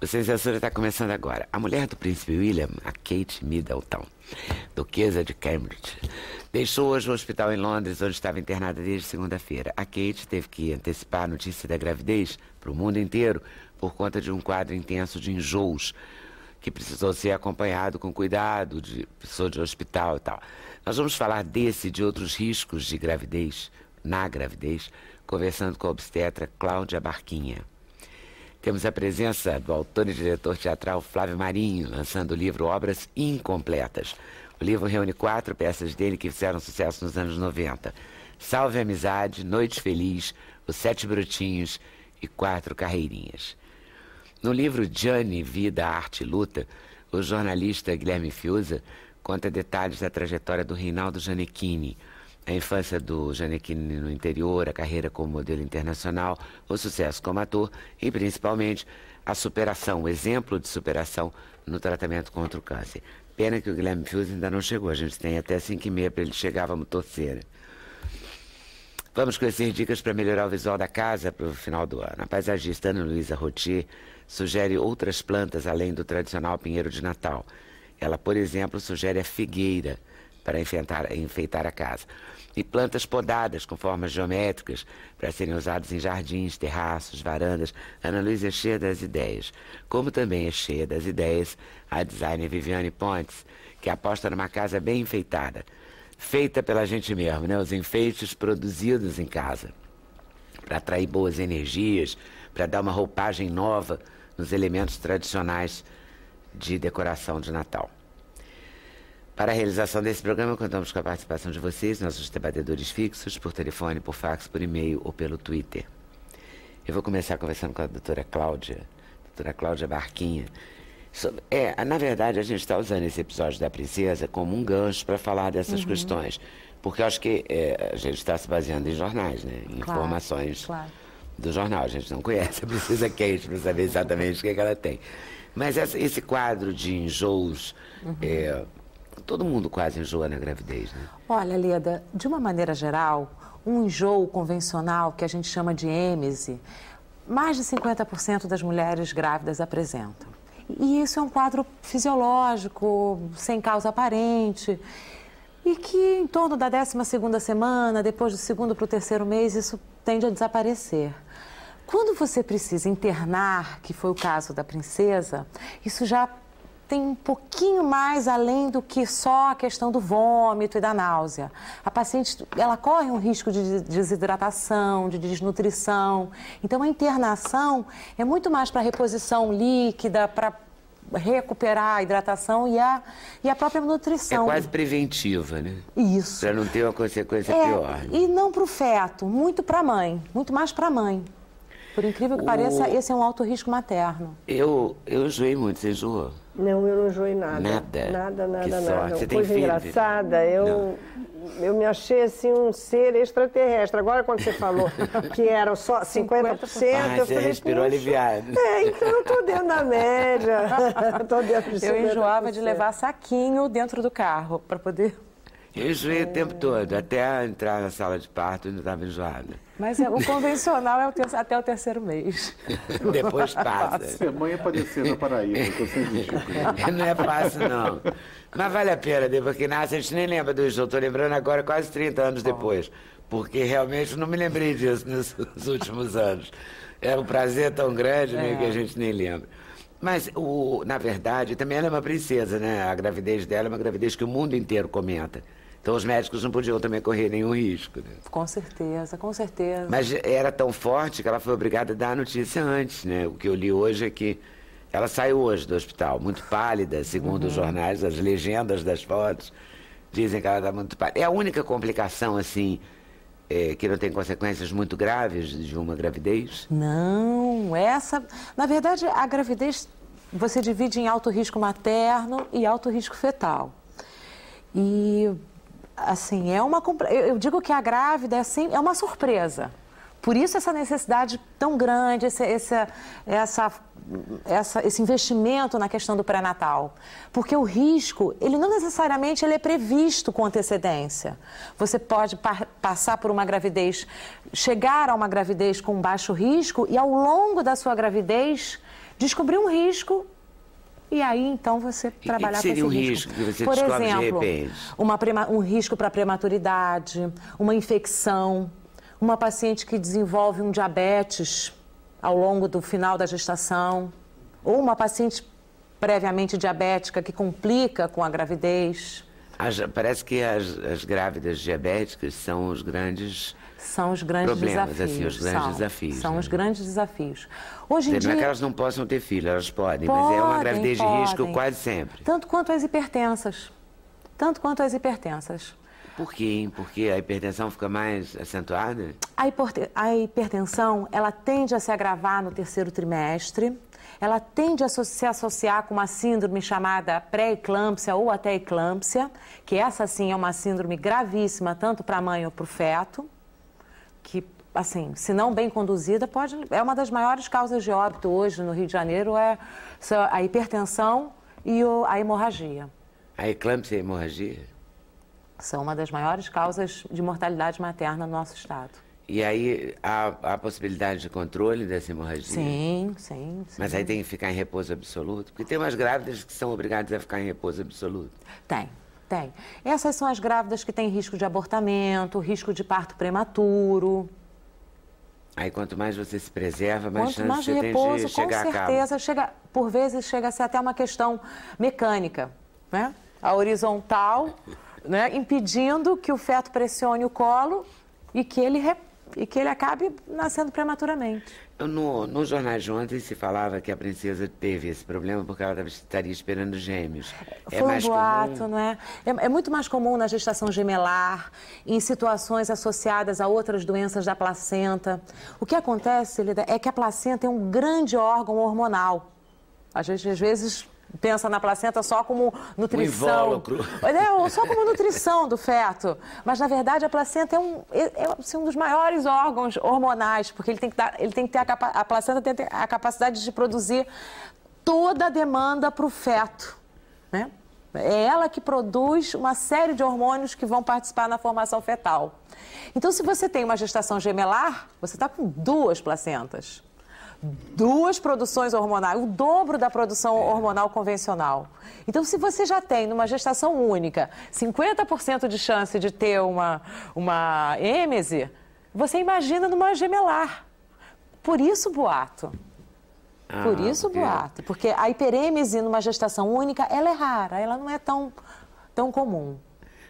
O Sem Censura está começando agora. A mulher do príncipe William, a Kate Middleton, duquesa de Cambridge, deixou hoje o hospital em Londres, onde estava internada desde segunda-feira. A Kate teve que antecipar a notícia da gravidez para o mundo inteiro por conta de um quadro intenso de enjoos, que precisou ser acompanhado com cuidado de pessoa de hospital e tal. Nós vamos falar desse e de outros riscos de gravidez, na gravidez, conversando com a obstetra Cláudia Barquinha. Temos a presença do autor e diretor teatral Flávio Marinho, lançando o livro Obras Incompletas. O livro reúne 4 peças dele que fizeram sucesso nos anos 90. Salve a Amizade, Noite Feliz, Os 7 Brutinhos e 4 Carreirinhas. No livro Gianni, Vida, Arte e Luta, o jornalista Guilherme Fiuza conta detalhes da trajetória do Reinaldo Gianecchini, a infância do Gianecchini no interior, a carreira como modelo internacional, o sucesso como ator e, principalmente, a superação, o exemplo de superação no tratamento contra o câncer. Pena que o Guilherme Fiuza ainda não chegou, a gente tem até 5h30 para ele chegar, vamos torcer. Vamos conhecer dicas para melhorar o visual da casa para o final do ano. A paisagista Ana Luísa Rotier sugere outras plantas além do tradicional pinheiro de Natal. Ela, por exemplo, sugere a figueira para enfeitar a casa. E plantas podadas com formas geométricas para serem usadas em jardins, terraços, varandas. Ana Luísa é cheia das ideias. Como também é cheia das ideias a designer Viviane Pontes, que aposta numa casa bem enfeitada. Feita pela gente mesmo, né? Os enfeites produzidos em casa. Para atrair boas energias, para dar uma roupagem nova nos elementos tradicionais de decoração de Natal. Para a realização desse programa, contamos com a participação de vocês, nossos debatedores fixos, por telefone, por fax, por e-mail ou pelo Twitter. Eu vou começar conversando com a doutora Cláudia Barquinha. Na verdade, a gente está usando esse episódio da Princesa como um gancho para falar dessas questões. Porque eu acho que a gente está se baseando em jornais, né? Em informações do jornal. A gente não conhece a Princesa Kate para saber exatamente o que ela tem. Mas esse quadro de enjoos... todo mundo quase enjoa na gravidez, né? Olha, Leda, de uma maneira geral, um enjoo convencional, que a gente chama de êmese, mais de 50% das mulheres grávidas apresentam. E isso é um quadro fisiológico, sem causa aparente, e que em torno da 12ª semana, depois do 2º para o 3º mês, isso tende a desaparecer. Quando você precisa internar, que foi o caso da princesa, isso já tem um pouquinho mais além do que só a questão do vômito e da náusea. A paciente, ela corre um risco de desidratação, de desnutrição. Então, a internação é muito mais para reposição líquida, para recuperar a hidratação e a própria nutrição. É quase preventiva, né? Isso. Para não ter uma consequência pior. Né? E não para o feto, muito para a mãe, muito mais para a mãe. Por incrível que pareça, esse é um alto risco materno. Eu enjoei muito, você enjoou? Não, eu não enjoei nada. Nada? Nada. Você tem coisa filho? engraçada, eu me achei assim um ser extraterrestre. Agora, quando você falou que eram só 50%, eu você falei, respirou aliviado. Então eu tô dentro da média. Tô dentro de 50%. Eu enjoava de levar saquinho dentro do carro para poder... Eu enjoei o tempo todo, até entrar na sala de parto eu ainda estava enjoada. Mas o convencional é até o 3º mês. Depois passa. Ser mãe é padecer na Paraíba, que eu sempre digo. Não é fácil, não. Mas vale a pena, depois que nasce, a gente nem lembra do enjoo. Estou lembrando agora, quase 30 anos depois. Porque realmente não me lembrei disso nos últimos anos. Era um prazer tão grande, né, que a gente nem lembra. Mas, na verdade, também ela é uma princesa, né? A gravidez dela é uma gravidez que o mundo inteiro comenta. Então, os médicos não podiam também correr nenhum risco. Né? Com certeza, com certeza. Mas era tão forte que ela foi obrigada a dar a notícia antes, né? O que eu li hoje é que ela saiu hoje do hospital, muito pálida, segundo os jornais, as legendas das fotos dizem que ela está muito pálida. É a única complicação, assim, que não tem consequências muito graves de uma gravidez? Não, na verdade, a gravidez você divide em alto risco materno e alto risco fetal. E... assim, eu digo que a grávida é uma surpresa. Por isso essa necessidade tão grande, esse investimento na questão do pré-natal. Porque o risco, ele não necessariamente é previsto com antecedência. Você pode passar por uma gravidez, chegar a uma gravidez com baixo risco e ao longo da sua gravidez Descobrir um risco e aí, então, você trabalhar com esse risco. O que seria um risco que você Por descobre exemplo, de repente? um risco para prematuridade, uma infecção, uma paciente que desenvolve um diabetes ao longo do final da gestação, ou uma paciente previamente diabética que complica com a gravidez. Parece que as grávidas diabéticas são os grandes... São os grandes problemas, desafios. assim, os grandes desafios. São né? os grandes desafios. Hoje em Não dia... é que elas não possam ter filho, elas podem, mas é uma gravidez de risco quase sempre. Tanto quanto as hipertensas. Tanto quanto as hipertensas. Por quê? Porque a hipertensão fica mais acentuada? A hipertensão, ela tende a se agravar no terceiro trimestre. Ela tende a se associar com uma síndrome chamada pré-eclâmpsia ou até eclâmpsia, que essa sim é uma síndrome gravíssima, tanto para a mãe ou para o feto, que, assim, se não bem conduzida, é uma das maiores causas de óbito hoje no Rio de Janeiro, é a hipertensão e a hemorragia. A eclâmpsia e a hemorragia? São uma das maiores causas de mortalidade materna no nosso estado. E aí há possibilidade de controle dessa hemorragia? Sim, sim. Mas aí tem que ficar em repouso absoluto? Porque tem umas grávidas que são obrigadas a ficar em repouso absoluto. Tem. Essas são as grávidas que têm risco de abortamento, risco de parto prematuro. Aí quanto mais você se preserva, mais Quanto chance mais de você tem repouso, de chegar com a cabo. certeza, por vezes chega a ser até uma questão mecânica, né? A horizontal, né? Impedindo que o feto pressione o colo e que ele acabe nascendo prematuramente. Nos jornais de ontem se falava que a princesa teve esse problema porque ela estaria esperando gêmeos. Foi um boato, não é? É muito mais comum na gestação gemelar, em situações associadas a outras doenças da placenta. O que acontece, Lida, é que a placenta é um grande órgão hormonal. A gente, às vezes, pensa na placenta só como nutrição. Um invólucro. Ou só como nutrição do feto. Mas, na verdade, a placenta é um dos maiores órgãos hormonais, porque a placenta tem que ter a capacidade de produzir toda a demanda para o feto, né? É ela que produz uma série de hormônios que vão participar na formação fetal. Então, se você tem uma gestação gemelar, você está com 2 placentas. 2 produções hormonais, o dobro da produção hormonal convencional. Então, se você já tem, numa gestação única, 50% de chance de ter uma êmese, você imagina numa gemelar. Por isso o boato. Porque a hiperêmese numa gestação única, ela é rara, ela não é tão comum.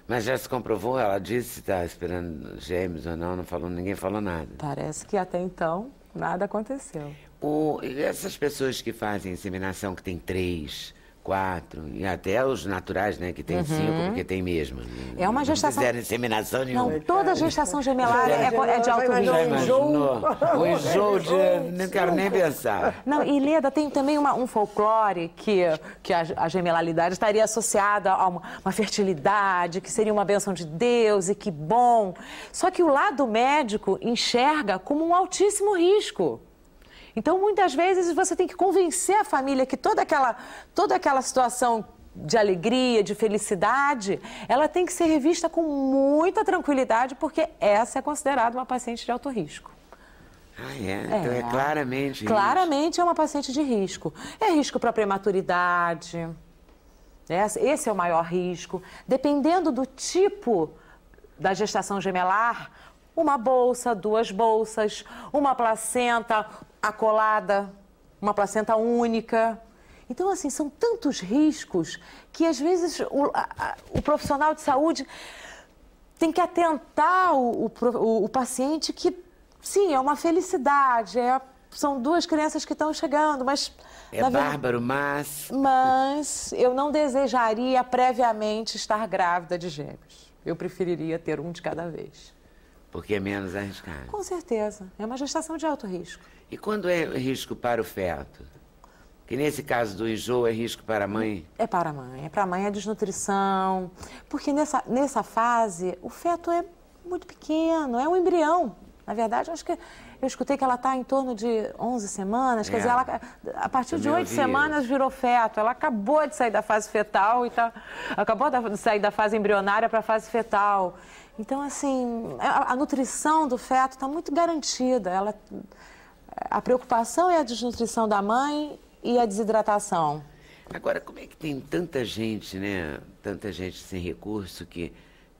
Mas já se comprovou? Ela disse se está esperando gêmeos ou não, ninguém falou nada. Parece que até então nada aconteceu. Essas pessoas que fazem inseminação, que tem 3, 4, e até os naturais, né, que tem 5, porque tem mesmo. É uma gestação... Não fizeram inseminação nenhuma. Não, toda gestação gemelar é de alto risco. Já imaginou? O enjoo não quero nem pensar. Não, e Leda, tem também um folclore que a gemelalidade estaria associada a uma fertilidade, que seria uma bênção de Deus e que bom. Só que o lado médico enxerga como um altíssimo risco. Então, muitas vezes, você tem que convencer a família que toda aquela situação de alegria, de felicidade, ela tem que ser revista com muita tranquilidade, porque essa é considerada uma paciente de alto risco. Então é claramente Claramente é uma paciente de risco. É risco para prematuridade, esse é o maior risco. Dependendo do tipo da gestação gemelar, uma bolsa, 2 bolsas, uma placenta acolada, uma placenta única. Então, assim, são tantos riscos que, às vezes, o profissional de saúde tem que atentar o paciente que, sim, é uma felicidade, são 2 crianças que estão chegando, mas... bárbaro, mas... Mas eu não desejaria previamente estar grávida de gêmeos. Eu preferiria ter um de cada vez. Porque é menos arriscado. Com certeza. É uma gestação de alto risco. E quando é risco para o feto? Que nesse caso do enjoo é risco para a mãe? É para a mãe. Para a mãe é desnutrição. Porque nessa fase o feto é muito pequeno, é um embrião. Na verdade, acho que eu escutei que ela está em torno de 11 semanas. Quer dizer, ela, a partir de 8 semanas virou feto. Ela acabou de sair da fase fetal acabou de sair da fase embrionária para a fase fetal. Então, assim, a nutrição do feto está muito garantida. A preocupação é a desnutrição da mãe E a desidratação? Agora, como é que tem tanta gente, né? Tanta gente sem recurso que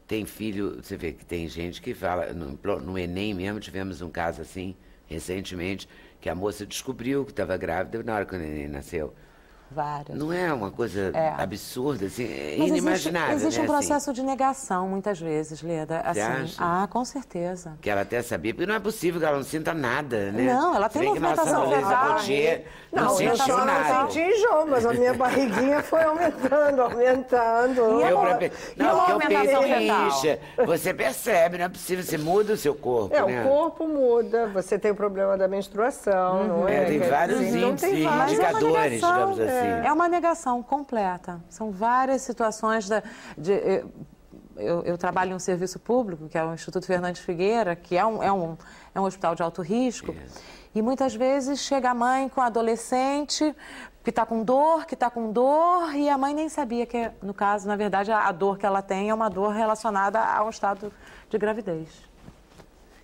tem filho. Você vê que tem gente que fala. No Enem mesmo tivemos um caso assim, recentemente, que a moça descobriu que estava grávida na hora que o neném nasceu. Várias. Não é uma coisa absurda, assim, Mas inimaginável, existe né? um processo assim, de negação, muitas vezes, Leda. Você Assim, acha? com certeza. que ela até sabia, porque não é possível que ela não sinta nada, né? Não, ela tem Se bem que nossa movimentação Luísa fetal. Gautier não Não, eu sentiu só nada. não senti enjoo, mas a minha barriguinha foi aumentando. Eu porque a o movimentação peito fetal? incha. Você percebe, não é possível, você muda o seu corpo, né? O corpo muda, você tem o problema da menstruação, não é? Tem Quer vários dizer, então índices, tem vários. indicadores, digamos assim. É uma negação completa. São várias situações eu trabalho em um serviço público, que é o Instituto Fernandes Figueira, que é um hospital de alto risco. E muitas vezes chega a mãe com a adolescente que está com dor, e a mãe nem sabia que, no caso, na verdade, a dor que ela tem é uma dor relacionada ao estado de gravidez.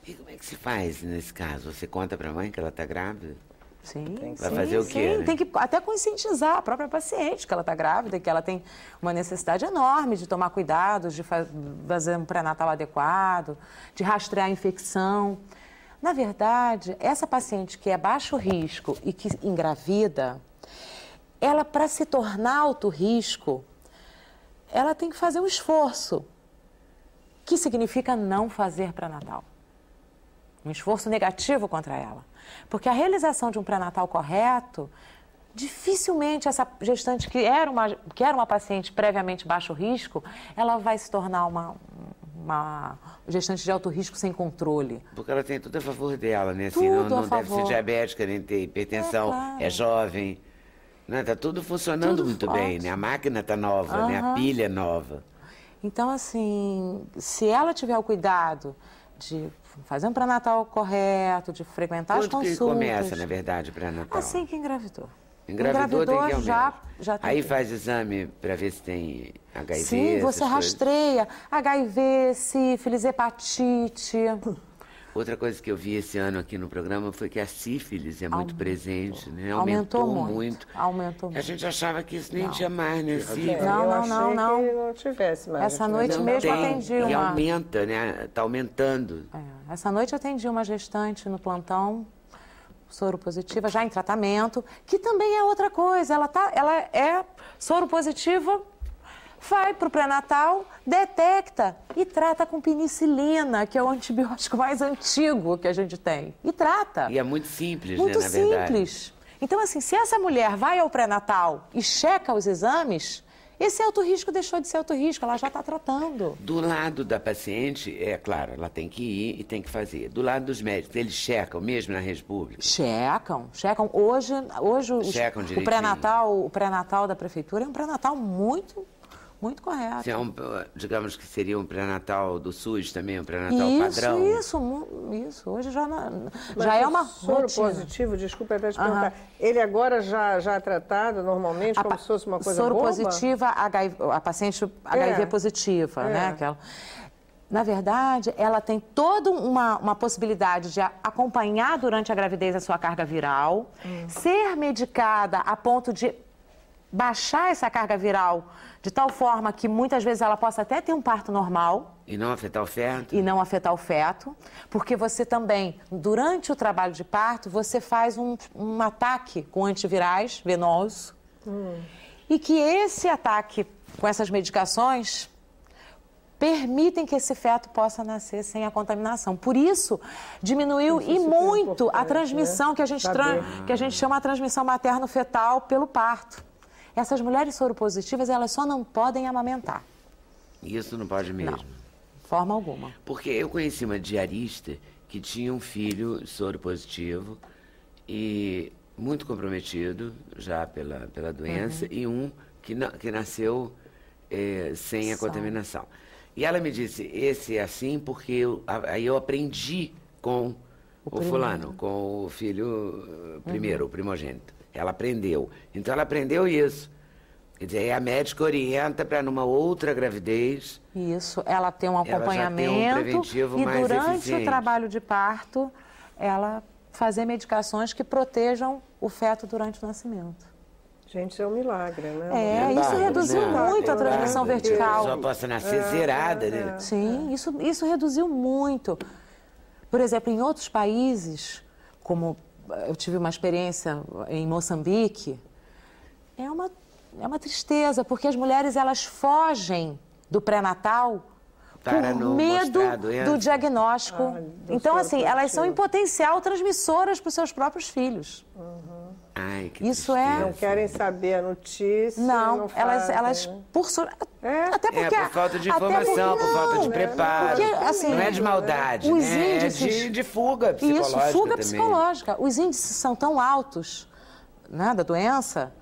E como é que se faz nesse caso? Você conta pra mãe que ela está grávida? Sim, Vai fazer o quê, né? Tem que até conscientizar a própria paciente que ela está grávida, que ela tem uma necessidade enorme de tomar cuidados, de fazer um pré-natal adequado, de rastrear a infecção. Na verdade, essa paciente que é baixo risco e que engravida, ela, para se tornar alto risco, ela tem que fazer um esforço, que significa não fazer pré-natal. Um esforço negativo contra ela. Porque a realização de um pré-natal correto, dificilmente essa gestante que era uma paciente previamente baixo risco, ela vai se tornar uma gestante de alto risco sem controle. Porque ela tem tudo a favor dela, né? Assim, Tudo não a deve ser favor. diabética, nem ter hipertensão, claro. é jovem. Né? Tá tudo funcionando Tudo muito bem, né? A máquina tá nova, né? A pilha é nova. Então, assim, se ela tiver o cuidado de fazer um pré-natal correto, de frequentar as Quando que consultas... começa, na verdade, pré-natal? Assim que engravidou. Engravidou tem que ir ao já médico. tem Aí que ir. faz exame para ver se tem HIV, Sim, essas você coisas. rastreia HIV, sífilis, hepatite. Outra coisa que eu vi esse ano aqui no programa foi que a sífilis é muito presente, né? Aumentou muito. muito. Aumentou A muito. gente achava que isso nem tinha mais, né? Sífilis. Eu achei que não tivesse mais. Essa noite Não mesmo tem. atendi E uma... aumenta, né? Tá aumentando. Essa noite eu atendi uma gestante no plantão, soro positiva, já em tratamento, que também é outra coisa. Ela é soro positiva, vai para o pré-natal, detecta e trata com penicilina, que é o antibiótico mais antigo que a gente tem. E trata. E é muito simples, Muito né? Na verdade. simples. Então, assim, se essa mulher vai ao pré-natal e checa os exames, esse alto risco deixou de ser alto risco, ela já está tratando. Do lado da paciente, é claro, ela tem que ir e tem que fazer. Do lado dos médicos, eles checam mesmo na rede pública? Checam. Hoje Checam direitinho. o pré-natal da prefeitura é um pré-natal muito correto. Se é digamos que seria um pré-natal do SUS também, um pré-natal padrão. Isso. Hoje já é uma soro rotina. positivo, desculpa até te perguntar, ele agora já é tratado normalmente como se fosse uma coisa soro boba? positiva, a paciente HIV positiva, né? Aquela. Na verdade, ela tem toda uma possibilidade de acompanhar durante a gravidez a sua carga viral, ser medicada a ponto de baixar essa carga viral de tal forma que muitas vezes ela possa até ter um parto normal. E não afetar o feto? E não afetar o feto, porque você também, durante o trabalho de parto, você faz um ataque com antivirais venosos e que esse ataque com essas medicações permitem que esse feto possa nascer sem a contaminação. Por isso, diminuiu e muito a transmissão, que a gente chama a transmissão materno-fetal pelo parto. Essas mulheres soropositivas, elas só não podem amamentar. Isso não pode mesmo? Não, forma alguma. Porque eu conheci uma diarista que tinha um filho soropositivo e muito comprometido já pela doença e um que nasceu sem a contaminação. E ela me disse, esse é assim porque aí eu aprendi com o fulano, com o filho primeiro, o primogênito. Ela aprendeu. Então, ela aprendeu isso. Quer dizer, a médica orienta para numa outra gravidez. Isso, ela tem um acompanhamento ela já tem um preventivo e mais durante eficiente. o trabalho de parto, ela fazer medicações que protejam o feto durante o nascimento. Gente, isso é um milagre, né? Isso reduziu muito a transmissão vertical. Só possa nascer zerada, né? Sim, isso reduziu muito. Por exemplo, em outros países, como eu tive uma experiência em Moçambique, é uma tristeza, porque as mulheres elas fogem do pré-natal por medo do diagnóstico. Então, assim, elas são em potencial transmissoras para os seus próprios filhos. Ai, que Isso tristeza. Não querem saber a notícia. Não, fazem, elas né? até porque por falta de informação, por falta de preparo. Porque, assim, não é de maldade, os né? índices- É de fuga psicológica. Isso, fuga também. psicológica. Os índices são tão altos, né, da doença,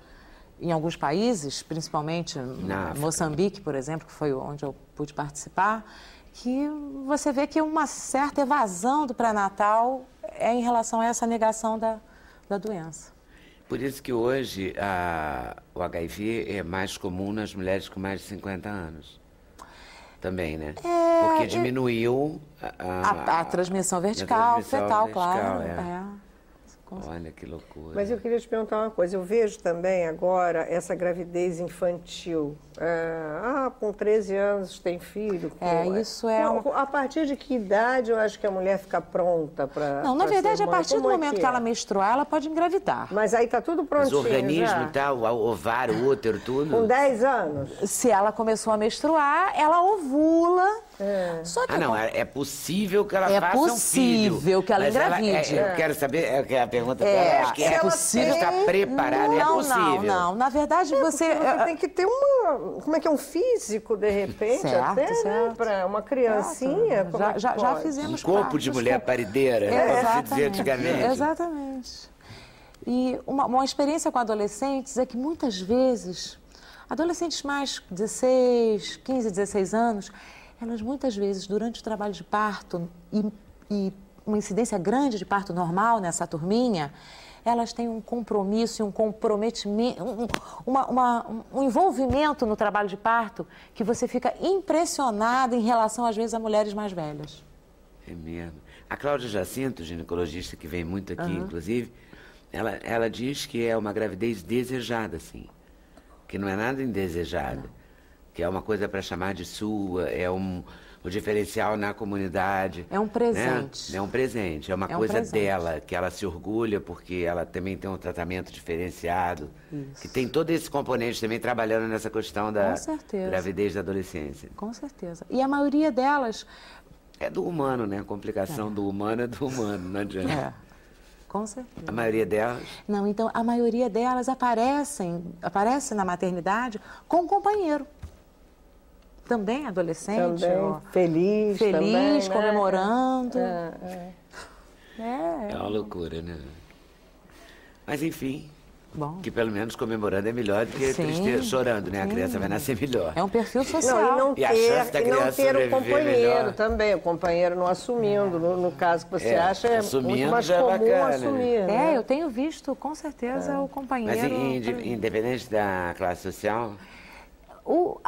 em alguns países, principalmente Na África. Moçambique, por exemplo, que foi onde eu pude participar, que você vê que uma certa evasão do pré-natal é em relação a essa negação da doença. Por isso que hoje o HIV é mais comum nas mulheres com mais de 50 anos. Também, né? Porque diminuiu A transmissão vertical, transmissão fetal, vertical, claro. Olha que loucura. Mas eu queria te perguntar uma coisa. Eu vejo também agora essa gravidez infantil. Com 13 anos tem filho. Isso é A partir de que idade eu acho que a mulher fica pronta para Não, na verdade, a partir do momento que é? ela menstruar, ela pode engravidar. Mas aí tá tudo Mas prontinho o organismo já. e tal, o ovário, o útero, tudo. Com 10 anos? Se ela começou a menstruar, ela ovula. Só que não, é possível que ela É faça um filho. possível que ela Mas engravide. eu quero saber, a pergunta dela, acho que é possível. Está preparada, é possível. Não. Na verdade, você tem que ter um físico, de repente, Certo, até, né? certo. Para uma criancinha. como é que já pode? fizemos Um corpo partos de mulher com- parideira, como se dizia antigamente. Exatamente. E uma experiência com adolescentes é que muitas vezes, adolescentes mais 16, 15, 16 anos, elas muitas vezes, durante o trabalho de parto e uma incidência grande de parto normal nessa turminha, elas têm um compromisso e um comprometimento, um envolvimento no trabalho de parto que você fica impressionada em relação, às vezes, a mulheres mais velhas. É mesmo. A Cláudia Jacinto, ginecologista que vem muito aqui, inclusive, ela diz que é uma gravidez desejada, assim. Que não é nada indesejada. Que é uma coisa para chamar de sua, é o diferencial na comunidade. É um presente. Né? É um presente, é uma É um coisa presente. dela, que ela se orgulha porque ela também tem um tratamento diferenciado. Isso. Que tem todo esse componente também trabalhando nessa questão da Com certeza. gravidez da adolescência. Com certeza. E a maioria delas... É do humano, né? A complicação do humano é do humano, não adianta. Com certeza. A maioria delas... Não, então, a maioria delas aparece na maternidade com um companheiro. Também adolescente. Também, feliz também, né? comemorando. É uma loucura, né? Mas, enfim... Bom, Que pelo menos comemorando é melhor do que Sim, tristeza, chorando, né? A sim. criança vai nascer melhor. é um perfil Não, social. E a chance da e não criança ter o sobreviver companheiro melhor. também, o companheiro não assumindo. No caso que você acha, é muito assumindo mais já é comum bacana, assumir. né? Eu tenho visto, com certeza, o Mas companheiro... independente da classe social, O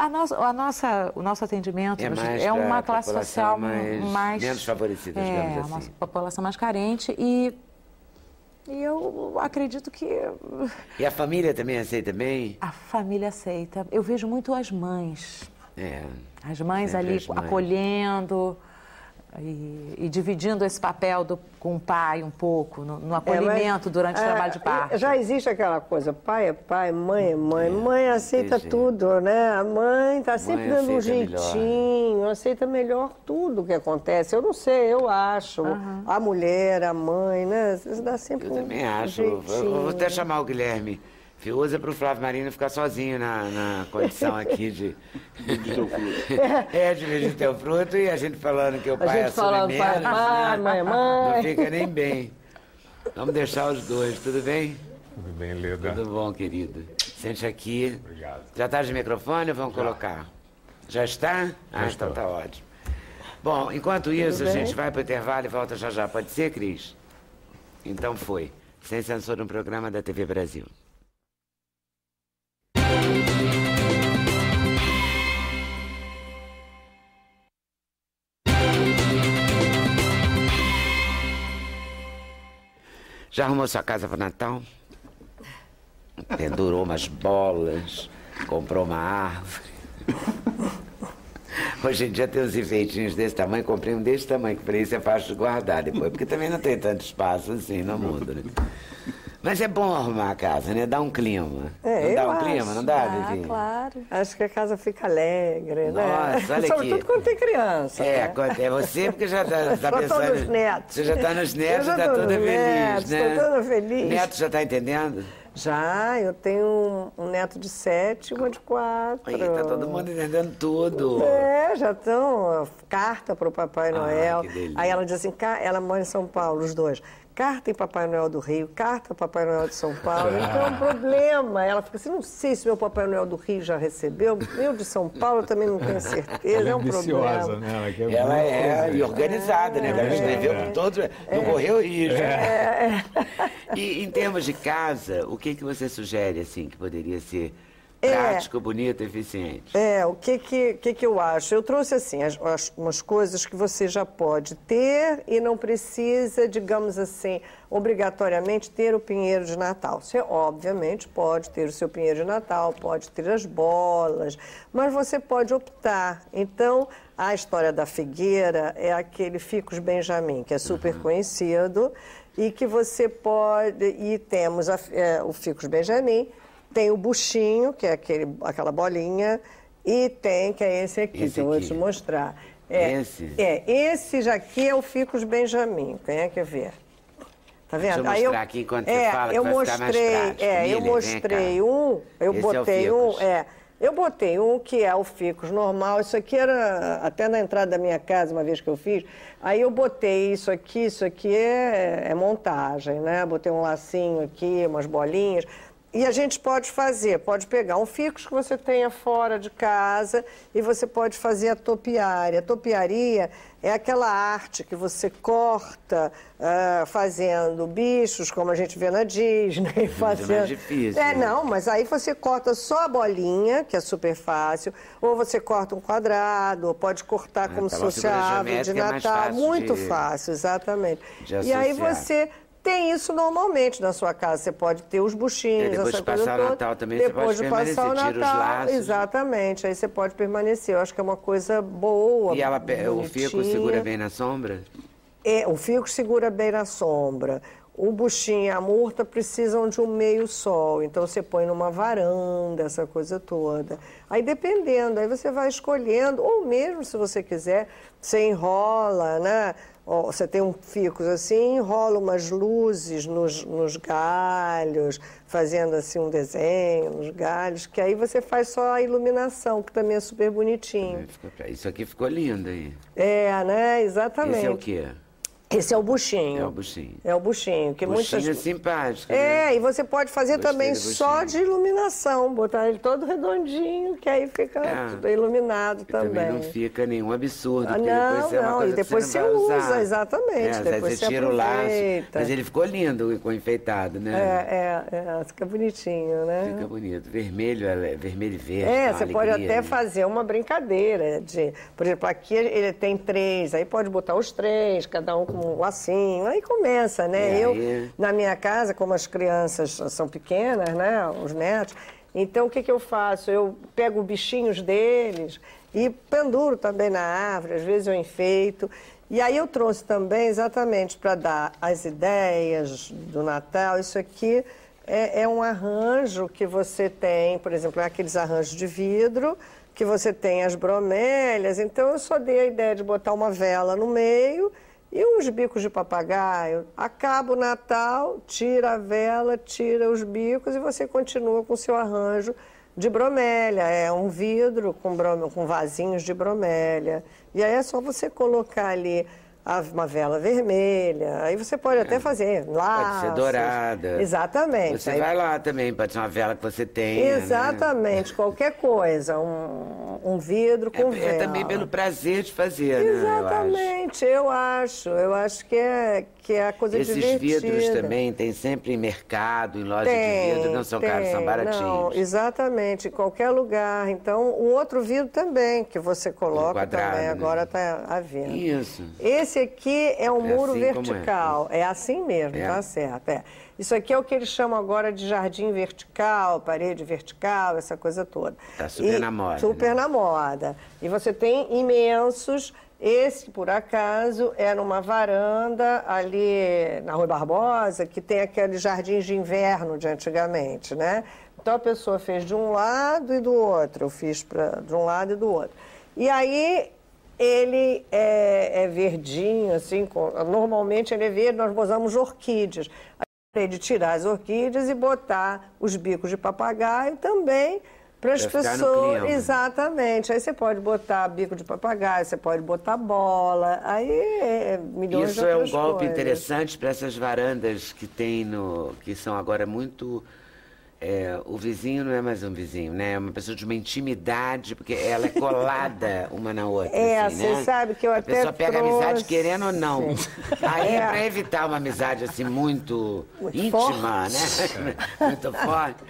nosso atendimento É mais é uma pra classe população social mais menos favorecida, digamos uma assim. população mais carente e eu acredito que e a família também aceita bem? a família aceita. Eu vejo muito as mães. É. As mães Sempre ali as mães. acolhendo e dividindo esse papel com o pai um pouco, no acolhimento durante o trabalho de parto. Já existe aquela coisa, pai é pai, mãe é mãe. Mãe aceita tem tudo, né? A mãe está sempre Mãe dando um aceita jeitinho, aceita melhor tudo que acontece. Eu não sei, eu acho. A mulher, a mãe, né? Dá sempre Eu também acho. jeitinho. Eu vou até chamar o Guilherme Fiuza para o Flávio Marino ficar sozinho na condição aqui de dividir teu fruto e a gente falando que o pai gente assume falando menos, pai é pai, né? mãe é mãe. Não fica nem bem. Vamos deixar os dois, tudo bem? Tudo bem, Leda? Tudo bom, querido. Sente aqui. Obrigado. Já está de microfone? Vamos colocar. Já está? Ah, estou. então tá ótimo. Bom, enquanto isso, a gente vai para o intervalo e volta já já. Pode ser, Cris? Então foi. Sem censura, um programa da TV Brasil. Já arrumou sua casa para Natal? Pendurou umas bolas, comprou uma árvore. Hoje em dia tem uns enfeitinhos desse tamanho, comprei um desse tamanho, que para isso é fácil de guardar depois, porque também não tem tanto espaço assim no mundo, né? Mas é bom arrumar a casa, né? Dá um clima. Não dá um clima, não dá, Vivi? Claro. Acho que a casa fica alegre, né? Nossa, olha Sobretudo aqui. quando tem criança. É, né? é você porque já tá Já tô pensando... nos netos. Você já tá nos netos, Eu já já tá tô toda nos feliz, netos, né? tô toda feliz. Neto já tá entendendo? Já, eu tenho um neto de 7 e uma de 4. Aí, tá todo mundo entendendo tudo. É, já estão. Carta para o Papai Noel. Que delícia. Aí ela diz assim, ela mora em São Paulo, os dois. Carta em Papai Noel do Rio, carta Papai Noel de São Paulo. Então é um problema. Ela fica assim, não sei se meu Papai Noel do Rio já recebeu, meu de São Paulo eu também não tenho certeza. É um ambiciosa, problema. né? Ela é e organizada, né? Ela escreveu com todos, não correu risco. E em termos de casa, o que você sugere, assim, que poderia ser prático, bonito, eficiente? O que eu acho? Eu trouxe, assim, umas coisas que você já pode ter e não precisa, digamos assim, obrigatoriamente ter o pinheiro de Natal. Você, obviamente, pode ter o seu pinheiro de Natal, pode ter as bolas, mas você pode optar. Então, a história da figueira é aquele Ficus Benjamin, que é super conhecido, e que você pode... E temos o Ficus Benjamin, tem o buchinho, que é aquela bolinha, e tem, que é esse aqui, que eu vou te mostrar. Esse já aqui é o Ficus Benjamin, quem quer ver? Tá vendo? Deixa eu mostrar aqui enquanto você fala, que vai ficar mais prático. Eu mostrei um, eu botei um, eu botei um que é o Ficus normal, isso aqui era até na entrada da minha casa, uma vez que eu fiz, aí eu botei isso aqui é montagem, né? Botei um lacinho aqui, umas bolinhas. E a gente pode pegar um ficus que você tenha fora de casa e você pode fazer a topiária. A topiaria é aquela arte que você corta fazendo bichos, como a gente vê na Disney. Fazendo... É mais difícil. Não, mas aí você corta só a bolinha, que é super fácil, ou você corta um quadrado, ou pode cortar como se fosse a árvore de Natal. Muito fácil, exatamente. E aí você... Tem isso normalmente na sua casa. Você pode ter os buchinhos, depois de passar o Natal também depois você pode permanecer, tira os laços. Exatamente, aí você pode permanecer. Eu acho que é uma coisa boa. E o fico segura bem na sombra? O fico segura bem na sombra. O buchinho e a murta precisam de um meio sol, então você põe numa varanda, essa coisa toda. Aí dependendo, aí você vai escolhendo, ou mesmo se você quiser, você enrola, né? Você tem um ficus assim, enrola umas luzes nos galhos, fazendo assim um desenho nos galhos, que aí você faz só a iluminação, que também é super bonitinho. Isso aqui ficou lindo aí. Né? Exatamente. Esse é o quê? Esse é o buchinho. É o buchinho. É o buchinho. Que buchinho é simpático, né? E você pode fazer também só de iluminação, botar ele todo redondinho, que aí fica iluminado também. Também não fica nenhum absurdo, porque depois é uma não, coisa e depois que você não vai usar. Exatamente. Depois você tira o laço, mas ele ficou lindo com enfeitado, né? Fica bonitinho, né? Fica bonito. Vermelho e verde. Você pode até fazer uma brincadeira. Por exemplo, aqui ele tem 3, aí pode botar os 3, cada um com um lacinho, aí começa, né? Na minha casa, como as crianças são pequenas, né? Os netos, então o que eu faço? Eu pego bichinhos deles e penduro também na árvore, às vezes eu enfeito. E aí eu trouxe também, exatamente para dar as ideias do Natal, isso aqui é um arranjo que você tem, por exemplo, aqueles arranjos de vidro, que você tem as bromélias, então eu só dei a ideia de botar uma vela no meio e uns bicos de papagaio. Acaba o Natal, tira a vela, tira os bicos e você continua com o seu arranjo de bromélia. É um vidro com vasinhos de bromélia. E aí é só você colocar ali uma vela vermelha, aí você pode até fazer laços. Pode ser dourada. Exatamente. Você vai lá também, pode ser uma vela que você tenha. Exatamente, né? Qualquer coisa, um vidro com vela. É também pelo prazer de fazer, Exatamente, né? eu acho que é a coisa divertida. Esses vidros também tem sempre em mercado, em loja de vidro, não são caros, são baratinhos. Não, exatamente, em qualquer lugar. Então, o outro vidro também, que você coloca também, agora está à venda. Isso. Esse esse aqui é um muro assim vertical. É assim mesmo, tá certo. Isso aqui é o que eles chamam agora de jardim vertical, parede vertical, essa coisa toda. Tá super na moda. Super na moda. E você tem imensos. Esse, por acaso, é numa varanda ali na Rua Barbosa, que tem aqueles jardins de inverno de antigamente, né? Então a pessoa fez de um lado e do outro. Eu fiz de um lado e do outro. E aí ele é verdinho, assim, normalmente ele é verde, nós usamos orquídeas. Aí de tirar as orquídeas e botar os bicos de papagaio também para as pessoas. Exatamente. Aí você pode botar bico de papagaio, você pode botar bola, aí milhões de outras coisas. Isso é um golpe interessante para essas varandas que tem que são agora muito... o vizinho não é mais um vizinho, né? É uma pessoa de uma intimidade, porque ela é colada uma na outra. Assim, você né? sabe que eu até A pessoa pega amizade querendo ou não. Aí, para evitar uma amizade assim muito íntima, né? Muito forte,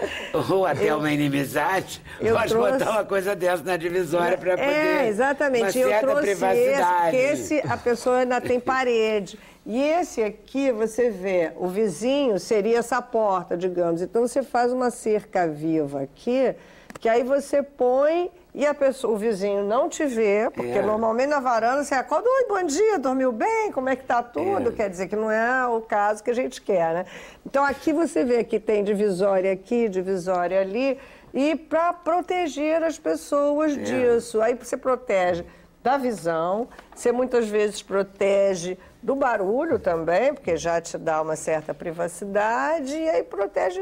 ou até uma inimizade, pode botar uma coisa dessa na divisória para poder exatamente. uma certa privacidade. Esse a pessoa ainda tem parede. E esse aqui, você vê, o vizinho seria essa porta, digamos. Então, você faz uma cerca viva aqui, que aí você põe e o vizinho não te vê, porque normalmente na varanda você acorda, oi, bom dia, dormiu bem, como é que tá tudo? Quer dizer que não é o caso que a gente quer, né? Então, aqui você vê que tem divisória aqui, divisória ali, e para proteger as pessoas disso. Aí você protege da visão, você muitas vezes protege do barulho também, porque já te dá uma certa privacidade, e aí protege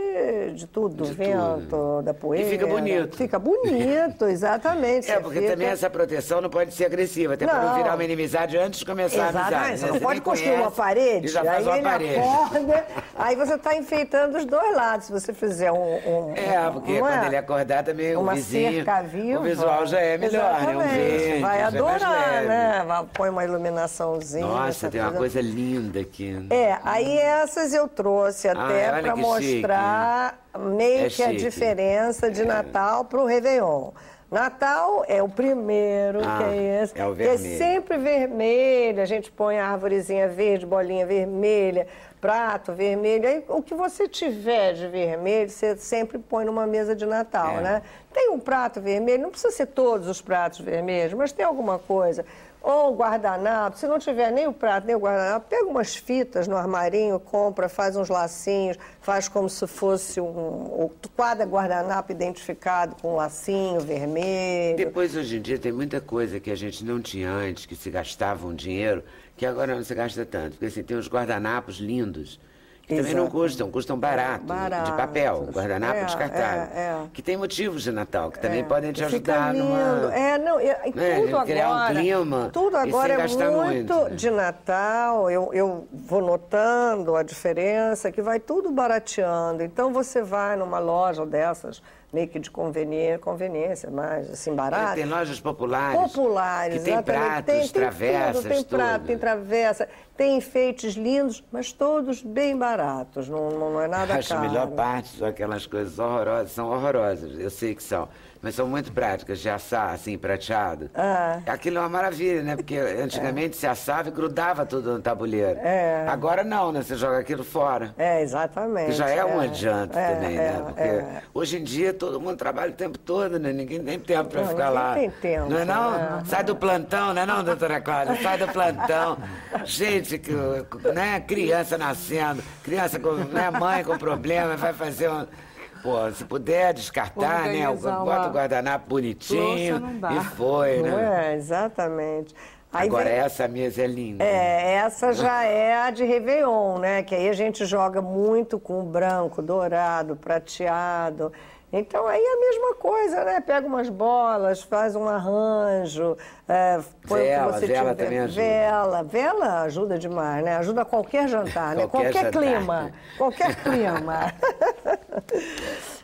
de tudo, do vento, da poeira. E fica bonito. Fica bonito, exatamente. Porque também essa proteção não pode ser agressiva, até para não virar uma inimizade antes de começar a amizade. Você não pode construir uma parede, já faz aí uma ele acorda, aí você está enfeitando os dois lados. Se você fizer porque quando ele acordar também o vizinho, cerca viva, o visual já é melhor, né? Um verde, vai adorar, né? Põe uma iluminaçãozinha. Nossa, tem uma coisa linda aqui. Aí essas eu trouxe até para mostrar meio que a diferença de Natal para o Réveillon. Natal é o primeiro, que é esse. É o vermelho. É sempre vermelho, a gente põe a árvorezinha verde, bolinha vermelha, prato vermelho. Aí, o que você tiver de vermelho, você sempre põe numa mesa de Natal, né? Tem um prato vermelho, não precisa ser todos os pratos vermelhos, mas tem alguma coisa. Ou guardanapo, se não tiver nem o prato, nem o guardanapo, pega umas fitas no armarinho, compra, faz uns lacinhos, faz como se fosse cada guardanapo identificado com um lacinho vermelho. Depois, hoje em dia, tem muita coisa que a gente não tinha antes, que se gastava um dinheiro, que agora não se gasta tanto. Porque assim, tem uns guardanapos lindos, que também não custam barato, de papel, guardanapo descartável. Que tem motivos de Natal, que também podem te ajudar numa... tudo criar um clima. Tudo agora é muito né? de Natal. Eu vou notando a diferença, que vai tudo barateando. Então você vai numa loja dessas, meio que de conveniência, mas assim, barato. Tem lojas populares. Populares, que tem pratos, travessas, tudo. Tem prato, tem travessa, tem enfeites lindos, mas todos bem baratos, não é nada caro. Acho a melhor parte são aquelas coisas horrorosas, são horrorosas, eu sei que são, mas são muito práticas, de assar, assim, prateado. Aquilo é uma maravilha, né? Porque antigamente se assava e grudava tudo no tabuleiro. Agora não, né? Você joga aquilo fora. Exatamente. Que já é um adianto também, né? Porque hoje em dia todo mundo trabalha o tempo todo, né? Ninguém tem tempo para ficar lá. Ninguém tem tempo. Não é não? Sai do plantão, não é não, doutora Cláudia? Sai do plantão. Gente, né? Criança nascendo, mãe com problema, vai fazer um... Pô, se puder descartar, né? Bota o guardanapo bonitinho e foi, né? Não é, exatamente. Aí agora essa mesa é linda. Essa já é a de Réveillon, né? Que aí a gente joga muito com branco, dourado, prateado. Então aí é a mesma coisa, né? Pega umas bolas, faz um arranjo, põe o que você vela tiver. Também ajuda. Vela ajuda demais, né? Ajuda qualquer jantar, né? Qualquer clima. Qualquer clima.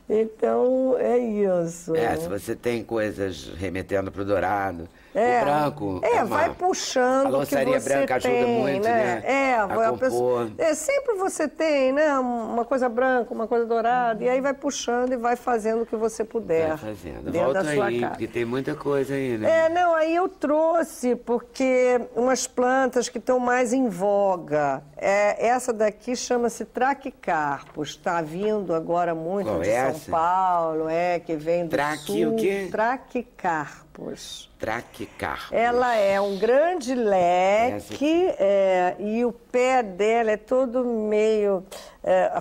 Então é isso. Se você tem coisas remetendo para o dourado, O branco. Vai puxando. A louçaria branca ajuda muito, né? A compor. Sempre você tem, né? Uma coisa branca, uma coisa dourada, e aí vai puxando e vai fazendo o que você puder. Vai fazendo. Dentro Volta da sua aí, casa. porque tem muita coisa aí, né? Aí eu trouxe, porque umas plantas que estão mais em voga. Essa daqui chama-se Trachycarpus. Está vindo agora muito Qual de é São essa? Paulo, que vem do sul. O quê? Trachycarpus. Trachycarpus. Ela é um grande leque e o pé dela é todo meio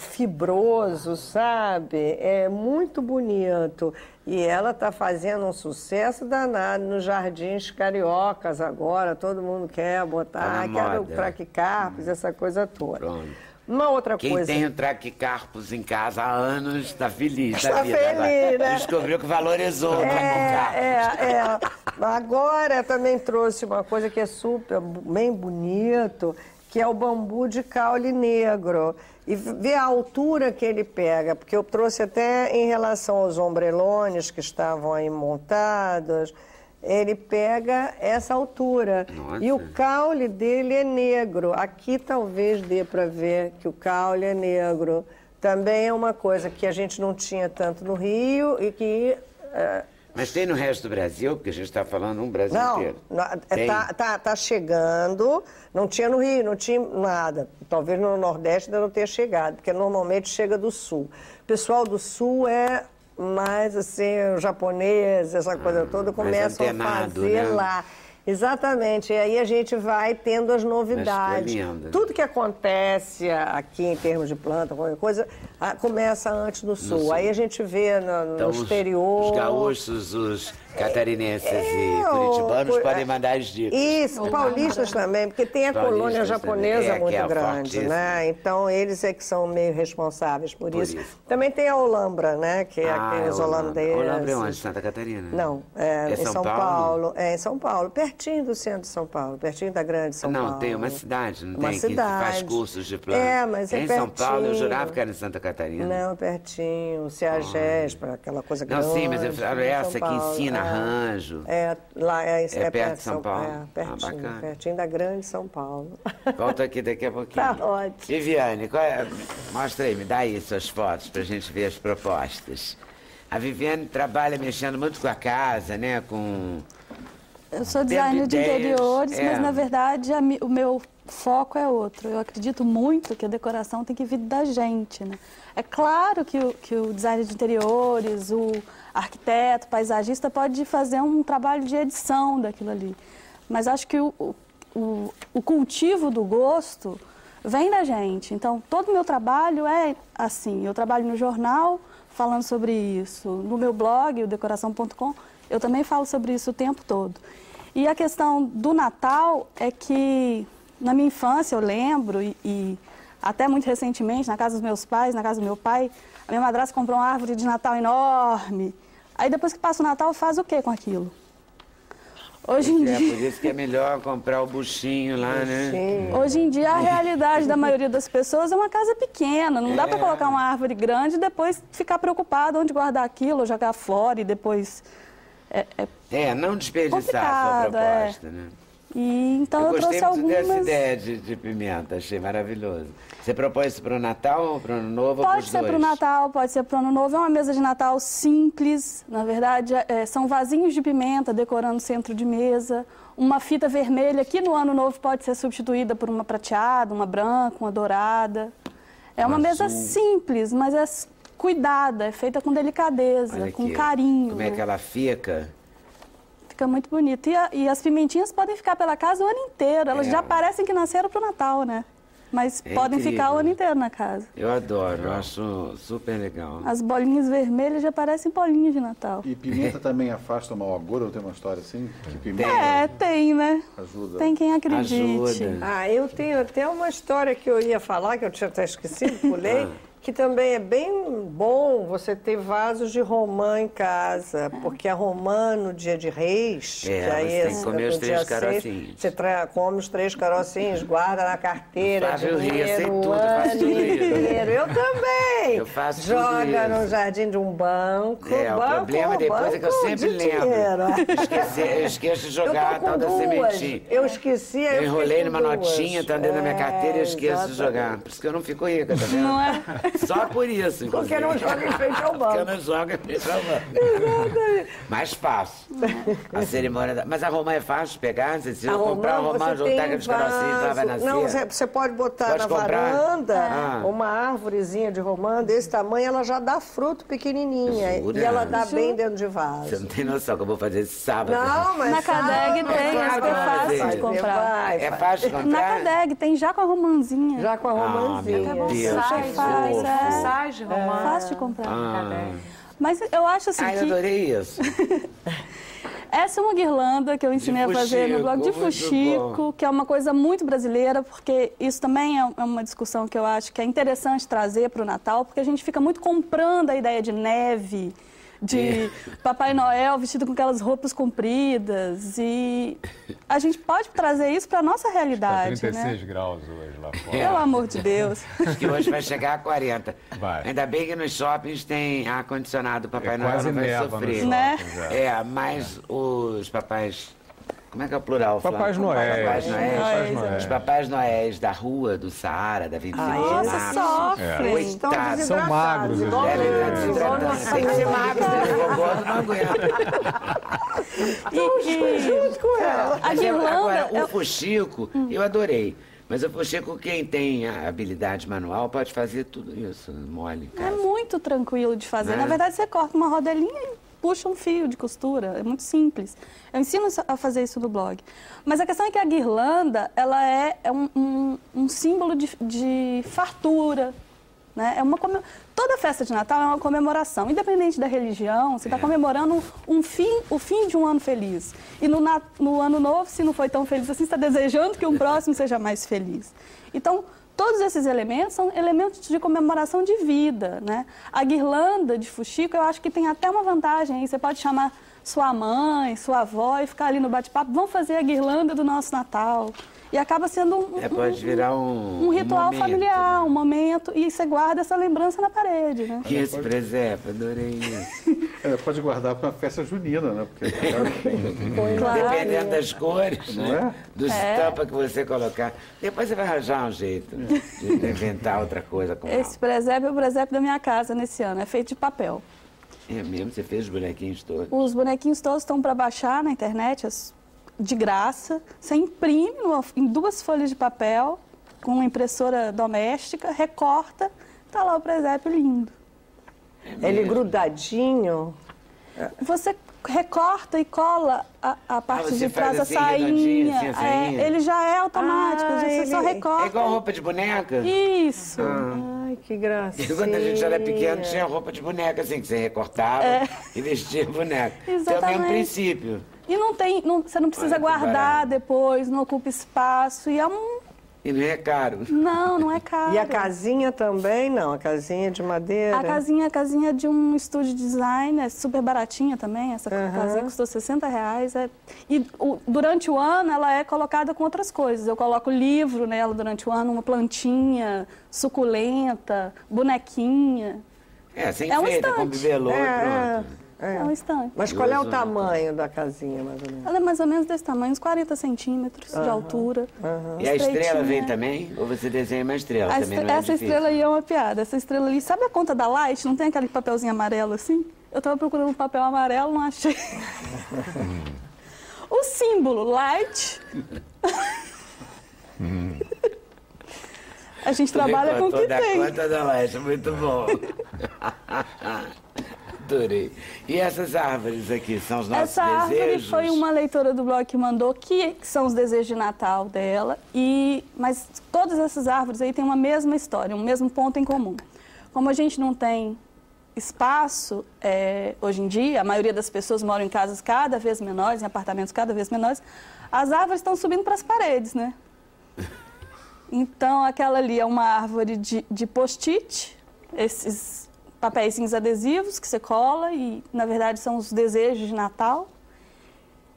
fibroso, sabe? É muito bonito. E ela está fazendo um sucesso danado nos jardins cariocas agora. Todo mundo quer botar, quer o Trachycarpus, essa coisa toda. Pronto. Uma outra Quem coisa... tem o Trachycarpus em casa há anos está feliz da Está vida. feliz, né? Descobriu que valorizou o Trachycarpus. Agora também trouxe uma coisa que é bem bonito, que é o bambu de caule negro. E ver a altura que ele pega, porque eu trouxe até em relação aos ombrelones que estavam aí montados, ele pega essa altura. Nossa. E o caule dele é negro. Aqui talvez dê para ver que o caule é negro. Também é uma coisa que a gente não tinha tanto no Rio e que... Mas tem no resto do Brasil? Porque a gente está falando um Brasil inteiro. Tá chegando. Não tinha no Rio, não tinha nada. Talvez no Nordeste ainda não tenha chegado, porque normalmente chega do Sul. O pessoal do Sul é mais assim, o japonês, essa coisa toda, começam a fazer, né? Lá. Exatamente, e aí a gente vai tendo as novidades. Tudo que acontece aqui em termos de planta, qualquer coisa, começa antes no Sul. Aí a gente vê no exterior... Os gaúchos, os catarinenses e curitibanos podem mandar as dicas. Isso, paulistas também, porque tem a colônia japonesa muito grande, né? Então eles é que são meio responsáveis por isso. Também tem a Olambra, né? Que é aqueles holandeses. Olambra é onde? Santa Catarina? Não, em São Paulo. É em São Paulo, pertinho do centro de São Paulo, pertinho da grande São Paulo. Não, tem uma cidade, não uma tem? Cidade. Que faz cursos de planta. Mas é em pertinho. São Paulo, eu jurava que era em Santa Catarina. Não, pertinho. Ceagés, para aquela coisa grande. Não, sim, mas eu falo essa que ensina arranjo. Lá é perto de São Paulo. Pertinho, pertinho da grande São Paulo. Volta aqui daqui a pouquinho. Tá ótimo. Viviane, mostra aí, me dá aí suas fotos pra gente ver as propostas. A Viviane trabalha mexendo muito com a casa, né? Eu sou designer de interiores, mas na verdade o meu foco é outro. Eu acredito muito que a decoração tem que vir da gente, né? É claro que o designer de interiores, o arquiteto, paisagista pode fazer um trabalho de edição daquilo ali. Mas acho que o cultivo do gosto vem da gente. Então, todo o meu trabalho é assim. Eu trabalho no jornal falando sobre isso. No meu blog, o decoração.com, eu também falo sobre isso o tempo todo. E a questão do Natal é que, na minha infância, eu lembro, e até muito recentemente, na casa dos meus pais, na casa do meu pai, a minha madrasta comprou uma árvore de Natal enorme. Aí, depois que passa o Natal, faz o quê com aquilo? Hoje em dia... por isso que é melhor comprar o buchinho lá, né? Hoje em dia, a realidade da maioria das pessoas é uma casa pequena. Não dá para colocar uma árvore grande e depois ficar preocupado onde guardar aquilo, ou jogar fora e depois... não desperdiçar a sua proposta, né? E, então eu trouxe algumas... gostei muito dessa ideia de pimenta, achei maravilhoso. Você propõe isso para o Natal ou para o Ano Novo? Pode ser para o Natal, pode ser para o Ano Novo. É uma mesa de Natal simples, na verdade, são vasinhos de pimenta decorando o centro de mesa. Uma fita vermelha que no Ano Novo pode ser substituída por uma prateada, uma branca, uma dourada. É uma mesa simples, mas é cuidada, é feita com delicadeza, com carinho. Como é que ela fica? Fica muito bonito. E as pimentinhas podem ficar pela casa o ano inteiro. Elas já parecem que nasceram para o Natal, né? Mas podem ficar o ano inteiro na casa. Eu adoro, eu acho super legal. As bolinhas vermelhas já parecem bolinhas de Natal. E pimenta também afasta o mau agouro? Ou tem uma história assim? Que pimenta tem, né? Ajuda. Tem quem acredite. Ajuda. Eu tenho até uma história que eu ia falar, que eu tinha até esquecido, pulei, que também é bem bom você ter vasos de romã em casa, porque a romã no dia de Reis, que você tem que comer os 3 carocinhos. Você come os 3 carocinhos, guarda na carteira, dinheiro, tudo, faço tudo isso. Eu também. Eu faço Joga tudo isso. no jardim de um banco. O problema depois é que eu sempre lembro. Eu esqueço de jogar a tal da sementinha. Eu esqueci, eu enrolei numa notinha, tá dentro da minha carteira e eu esqueço de jogar. Por isso que eu não fico rica, tá vendo? Não é? Só por isso, inclusive. Porque não joga em frente ao banco. Porque eu não jogo em frente ao banco. Mais fácil. A cerimônia Mas a romã é fácil de pegar? Você precisa comprar uma romã, juntar aqueles carocinhos, ela vai nascer? Não, você pode botar na varanda uma árvorezinha de romã desse tamanho, ela já dá fruto pequenininha. Jura? E ela dá bem dentro de vaso. Você não tem noção que eu vou fazer esse sábado. Não, mas na Cadeg tem, é super fácil de comprar. É fácil de comprar? Na Cadeg tem já com a romãzinha. Já com a romãzinha. Meu Deus, Sais de romã. Fácil de comprar. Mas eu acho assim eu adorei isso. Essa é uma guirlanda que eu ensinei a fazer no blog de fuxico, que é uma coisa muito brasileira, porque isso também é uma discussão que eu acho que é interessante trazer para o Natal, porque a gente fica muito comprando a ideia de neve, de Papai Noel vestido com aquelas roupas compridas, e a gente pode trazer isso para a nossa realidade. 36 graus hoje lá fora. Pelo amor de Deus. Acho que hoje vai chegar a 40. Vai. Ainda bem que nos shoppings tem ar-condicionado, Papai Noel quase não vai neva sofrer. Né? Mas os papais... Como é que é o plural? Papais Noéis. Papais Noéis. Noéis. Os Papais Noéis da rua, do Saara, da 25 de Nossa, março. sofrem. Coitados. São magros, eles Devem estar desidratados. Tem que ser magro, né? O gordo não aguenta. Junto com ela. A guirlanda... Agora, o fuxico, eu adorei. Mas o fuxico, quem tem a habilidade manual, pode fazer tudo isso, mole. É muito tranquilo de fazer. Na verdade, você corta uma rodelinha e puxa um fio de costura. É muito simples. Eu ensino a fazer isso no blog. Mas a questão é que a guirlanda, ela é um símbolo de fartura. Né? Toda festa de Natal é uma comemoração. Independente da religião, você está comemorando o fim de um ano feliz. E no ano novo, se não foi tão feliz assim, você está desejando que um próximo seja mais feliz. Então, todos esses elementos são elementos de comemoração de vida. Né? A guirlanda de fuxico, eu acho que tem até uma vantagem aí. Você pode chamar sua mãe, sua avó e ficar ali no bate-papo. Vamos fazer a guirlanda do nosso Natal. E acaba sendo pode virar um ritual momento, familiar, né? um momento, e você guarda essa lembrança na parede, né? Que esse presépio, adorei isso. Pode guardar para uma festa junina, né? Porque Claro. Dependendo das cores, Não né? é? Dos estampas que você colocar. Depois você vai arranjar um jeito de inventar outra coisa com Esse presépio é o presépio da minha casa nesse ano, é feito de papel. É mesmo? Você fez os bonequinhos todos? Os bonequinhos todos estão para baixar na internet, de graça. Você imprime em 2 folhas de papel, com uma impressora doméstica, recorta, tá lá o presépio lindo. Ele grudadinho. Você recorta e cola a parte você de trás faz da assim, redondinho, sainha. assim, a sainha? Ele já é automático, você só É recorta. igual roupa de boneca? Isso. Ai, que gracinha. Quando a gente era pequeno, tinha roupa de boneca, assim, que você recortava e vestia boneca. Então é o Exatamente. mesmo princípio. E você não precisa Olha que guardar barato. depois, não ocupa espaço. E E não é caro. Não é caro. E a casinha também, não? A casinha de madeira? A casinha de um estúdio de design, é super baratinha também. Essa casinha custou R$60. E durante o ano ela é colocada com outras coisas. Eu coloco livro nela durante o ano, uma plantinha suculenta, bonequinha. Sem É um feita, com estante. bibelô e pronto. É um estante. Mas qual é o tamanho da casinha, mais ou menos? Ela é mais ou menos desse tamanho, uns 40 centímetros de altura. E a estrela Estreitinha. vem também? Ou você desenha uma estrela? Também não é Essa difícil. estrela aí é uma piada. Essa estrela ali, sabe a conta da Light? Não tem aquele papelzinho amarelo assim? Eu tava procurando um papel amarelo, não achei. O símbolo Light. A gente trabalha com o que tem. Conta da Light, muito bom. Adorei. E essas árvores aqui, são os nossos Essa árvore desejos? foi uma leitora do blog que mandou, que são os desejos de Natal dela. Mas todas essas árvores aí têm uma mesma história, um mesmo ponto em comum. Como a gente não tem espaço, hoje em dia, a maioria das pessoas moram em casas cada vez menores, em apartamentos cada vez menores, as árvores estão subindo para as paredes, né? Então, aquela ali é uma árvore de post-it, esses papeizinhos adesivos que você cola e, na verdade, são os desejos de Natal.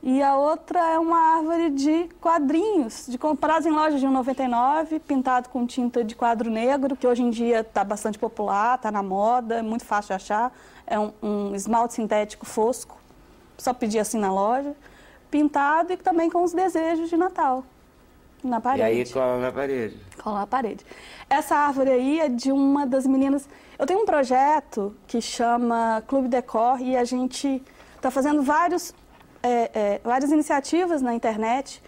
E a outra é uma árvore de quadrinhos, comprados em lojas de R$1,99, pintado com tinta de quadro negro, que hoje em dia está bastante popular, está na moda, é muito fácil de achar. É um esmalte sintético fosco, só pedir assim na loja. Pintado e também com os desejos de Natal na parede. E aí cola na parede. Cola na parede. Essa árvore aí é de uma das meninas... Eu tenho um projeto que chama Clube Decor e a gente está fazendo várias iniciativas na internet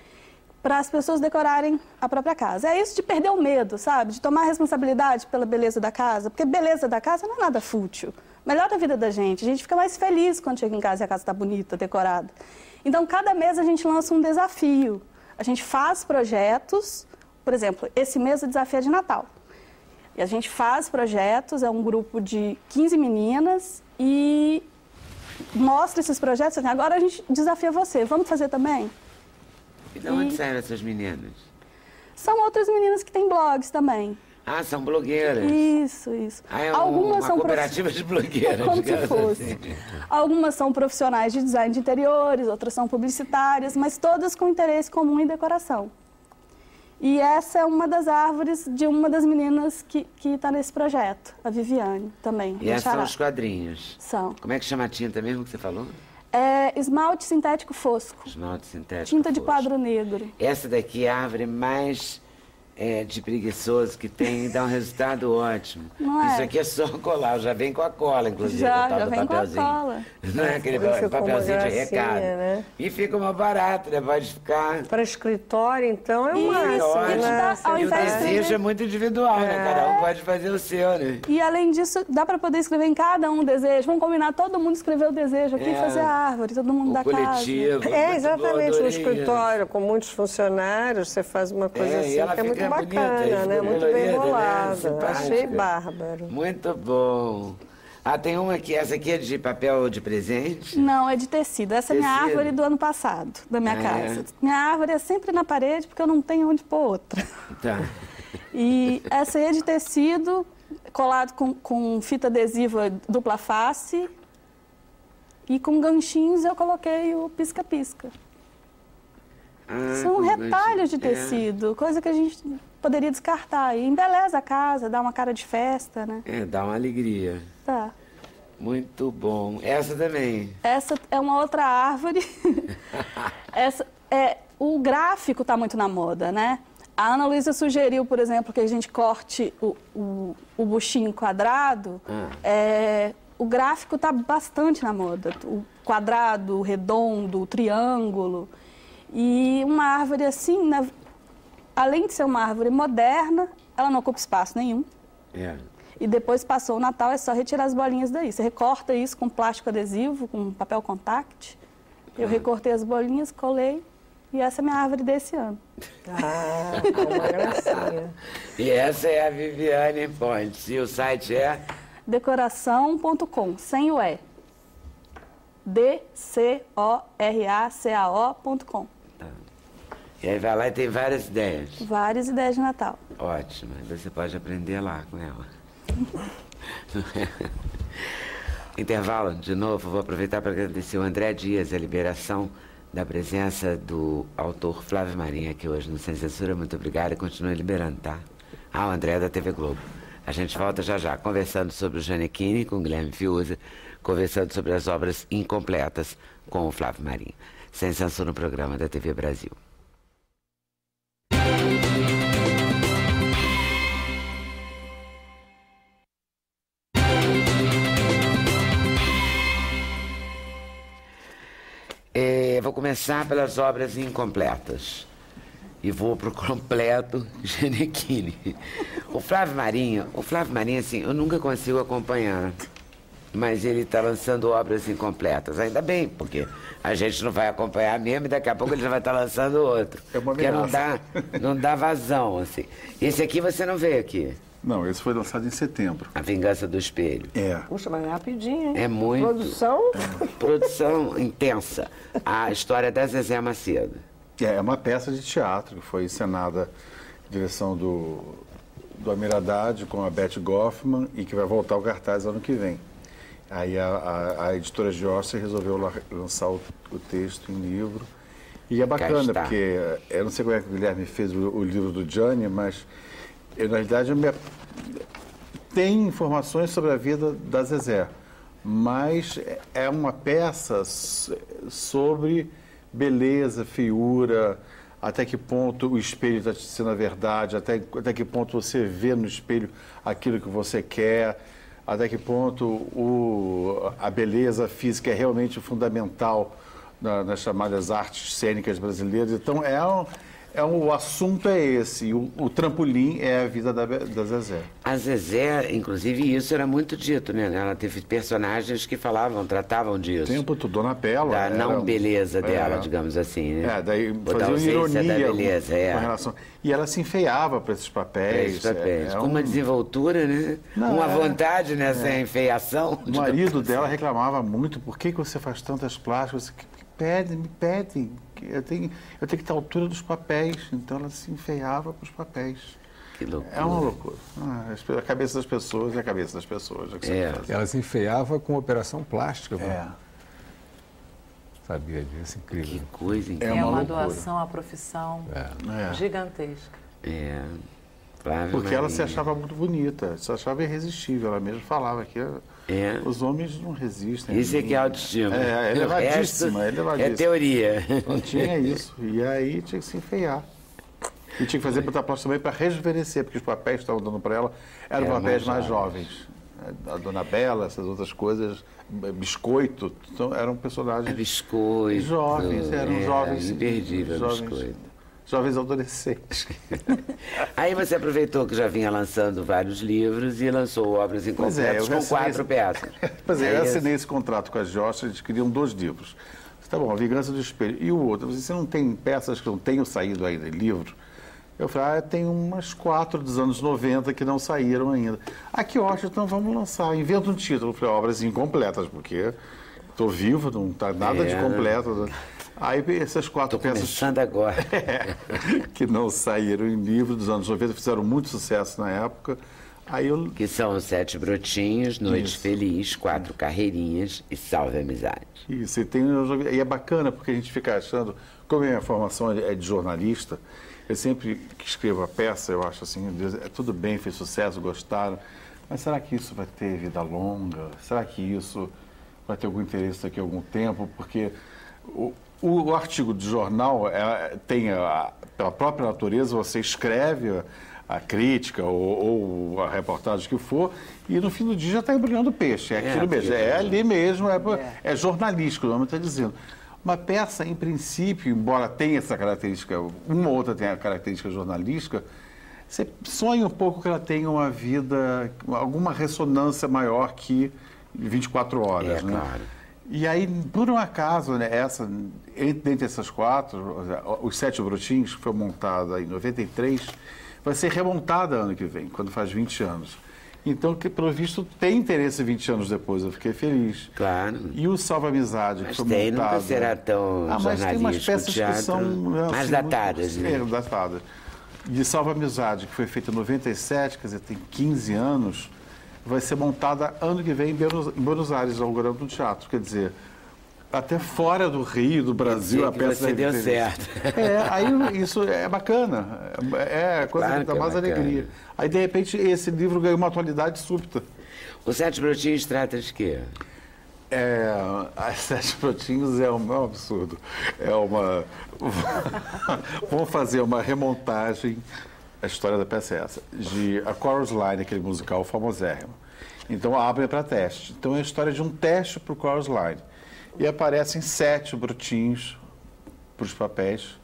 para as pessoas decorarem a própria casa. É isso de perder o medo, sabe? De tomar responsabilidade pela beleza da casa, porque beleza da casa não é nada fútil. Melhora a vida da gente. A gente fica mais feliz quando chega em casa e a casa está bonita, decorada. Então, cada mês a gente lança um desafio. A gente faz projetos, por exemplo, esse mês o desafio é de Natal. E a gente faz projetos, é um grupo de 15 meninas e mostra esses projetos. Assim, agora a gente desafia você, vamos fazer também? E de onde saíram essas meninas? São outras meninas que têm blogs também. Ah, são blogueiras. Isso. Ah, é Algumas uma são cooperativa de blogueiras. Como se fosse. Assim. Algumas são profissionais de design de interiores, outras são publicitárias, mas todas com interesse comum em decoração. E essa é uma das árvores de uma das meninas que está nesse projeto, a Viviane também. E esses são os quadrinhos? São. Como é que chama a tinta mesmo que você falou? É esmalte sintético fosco. Esmalte sintético Tinta de fosco. quadro negro. Essa daqui é a árvore mais de preguiçoso que tem e dá um resultado ótimo. Não é? Isso aqui é só colar, já vem com a cola, inclusive. Já o tal do vem papelzinho. com a cola. Não é aquele Fica papelzinho uma de recado. gracinha, né? E fica uma barata, né? Pode ficar... Para escritório, então, é Isso, máximo, ótimo. né? Ao E o invés de desejo escrever- é muito individual, né? Cada um pode fazer o seu, né? E além disso, dá para poder escrever em cada um o desejo. Vamos combinar todo mundo escrever o desejo aqui e fazer a árvore, todo mundo O da coletivo. casa. É, muito exatamente, bom, no adorei escritório, com muitos funcionários, você faz uma coisa É, e assim ela que é muito fica bonita, bacana, fica né? Muito colorida, bem né? bolada. Simpática. Achei bárbaro. Muito bom. Ah, tem uma aqui, essa aqui é de papel de presente? Não, é de tecido. Essa é minha Tecido. árvore do ano passado, da minha Ah, casa. é? Minha árvore é sempre na parede porque eu não tenho onde pôr outra. Tá. E essa aí é de tecido, colado com fita adesiva dupla face. E com ganchinhos eu coloquei o pisca-pisca. Ah, São com retalhos de ganchinho. tecido, coisa que a gente poderia descartar. E embeleza a casa, dá uma cara de festa, né? Dá uma alegria. Tá. Muito bom. Essa também. Essa é uma outra árvore. O gráfico está muito na moda, né? A Ana Luísa sugeriu, por exemplo, que a gente corte o buchinho quadrado. O gráfico está bastante na moda. O quadrado, o redondo, o triângulo. E uma árvore assim, além de ser uma árvore moderna, ela não ocupa espaço nenhum. E depois passou o Natal, é só retirar as bolinhas daí. Você recorta isso com plástico adesivo, com papel contact. Eu recortei as bolinhas, colei. E essa é a minha árvore desse ano. Ah, uma gracinha. E essa é a Viviane Pontes. E o site é? Decoração.com, sem o E. DCORACAO.com. E aí vai lá e tem várias ideias. Várias ideias de Natal. Ótimo. Você pode aprender lá com ela. Intervalo, de novo, vou aproveitar para agradecer o André Dias, a liberação da presença do autor Flávio Marinho aqui hoje no Sem Censura. Muito obrigada e continue liberando, tá? O André da TV Globo. A gente volta já, conversando sobre o Gianecchini com o Guilherme Fiuza, conversando sobre as obras incompletas com o Flávio Marinho. Sem Censura no programa da TV Brasil. Vou começar pelas obras incompletas e vou pro completo Gianecchini. O Flávio Marinho, assim, eu nunca consigo acompanhar, mas ele está lançando obras incompletas. Ainda bem, porque a gente não vai acompanhar mesmo e daqui a pouco ele já vai estar lançando outro. É uma porque ameaça. não dá vazão, assim. Esse aqui você não veio aqui. Não, esse foi lançado em setembro. A Vingança do Espelho. Puxa, mas é rapidinho, hein? É muito. Produção? Produção intensa. A história da Zezé Macedo. É uma peça de teatro que foi encenada em direção do do Amir Haddad com a Beth Goffman e que vai voltar ao cartaz ano que vem. Aí a editora George resolveu lançar o texto em livro. E é bacana, porque eu não sei como é que o Guilherme fez o livro do Gianni, mas eu, na realidade, tem informações sobre a vida da Zezé, mas é uma peça sobre beleza, feiura, até que ponto o espelho está te dizendo a verdade, até que ponto você vê no espelho aquilo que você quer, até que ponto a beleza física é realmente fundamental nas chamadas artes cênicas brasileiras. Então, o assunto é esse, e o trampolim é a vida da Zezé. A Zezé, inclusive, isso era muito dito, né? Ela teve personagens que tratavam disso. Tempo todo, Dona Bela. Da não beleza dela, digamos assim, né? Daí fazia uma ironia da beleza, com relação... E ela se enfeiava para esses papéis. Com uma desenvoltura, né? Uma vontade nessa enfeiação. O marido dela reclamava muito, por que você faz tantas plásticas? Me pedem. Eu tenho que estar à altura dos papéis. Então ela se enfeiava para os papéis. Que loucura. É uma loucura. A cabeça das pessoas é a cabeça das pessoas. Ela se enfeiava com operação plástica. Sabia disso, incrível. Que coisa incrível. É uma doação à profissão gigantesca. Porque ela se achava muito bonita, se achava irresistível. Ela mesma falava que os homens não resistem. Isso é que é autoestima. É elevadíssima, É teoria. Não tinha isso. E aí tinha que se enfeiar. E tinha que fazer muita plástica também para rejuvenescer, porque os papéis que estavam dando para ela eram papéis mais jovens. A Dona Bela, essas outras coisas, Biscoito, então eram personagens Biscoito, jovens, eram jovens. Imperdível, Biscoito. Jovens adolescentes. Aí você aproveitou que já vinha lançando vários livros e lançou obras incompletas com 4 peças. Pois eu assinei esse contrato com a Jossa, eles queriam 2 livros. Tá bom, A Vingança do Espelho. E o outro, você não tem peças que não tenham saído ainda em livro? Eu falei, tem umas 4 dos anos 90 que não saíram ainda. Que ótimo, então vamos lançar. Inventa um título. Eu falei, obras incompletas, porque estou vivo, não está nada de completo. Aí essas 4 peças... Começando agora. Que não saíram em livro dos anos 90, fizeram muito sucesso na época. Que são os 7 Brotinhos, Noite Feliz, 4 Carreirinhas e Salve Amizade. Isso, e é bacana porque a gente fica achando, como a minha formação é de jornalista, eu sempre que escrevo a peça, eu acho assim, tudo bem, fez sucesso, gostaram, mas será que isso vai ter vida longa? Será que isso vai ter algum interesse daqui a algum tempo? Porque o artigo de jornal tem, pela própria natureza, você escreve a crítica ou a reportagem que for, e no fim do dia já está embrulhando peixe. É aquilo mesmo, é ali mesmo, é jornalístico, o nome está dizendo. Uma peça, em princípio, embora tenha essa característica, uma ou outra tenha a característica jornalística, você sonha um pouco que ela tenha uma vida, alguma ressonância maior que 24 horas. Né? Claro. E aí, por um acaso, né, dentre essas 4, os 7 Brotinhos, que foi montada em 93, vai ser remontada ano que vem, quando faz 20 anos. Então, que pelo visto tem interesse 20 anos depois, eu fiquei feliz. Claro. E o Salva Amizade, que foi montado... nunca será tão mas tem umas peças teatro, que são... mais datadas, né? Datadas. E Salva Amizade, que foi feita em 97, quer dizer, tem 15 anos, vai ser montada ano que vem em Buenos Aires, inaugurando um teatro. Quer dizer, até fora do Rio, do Brasil, a peça você deu certo. Aí isso é bacana, é coisa que dá mais alegria. Aí, de repente, esse livro ganhou uma atualidade súbita. Os 7 Brotinhos trata de quê? As 7 Brotinhos é um absurdo. Vamos fazer uma remontagem, a história da peça é essa, de A Chorus Line, aquele musical famosérrimo. Então, abre para teste. Então, é a história de um teste para o Chorus Line. E aparecem 7 Brotinhos para os papéis,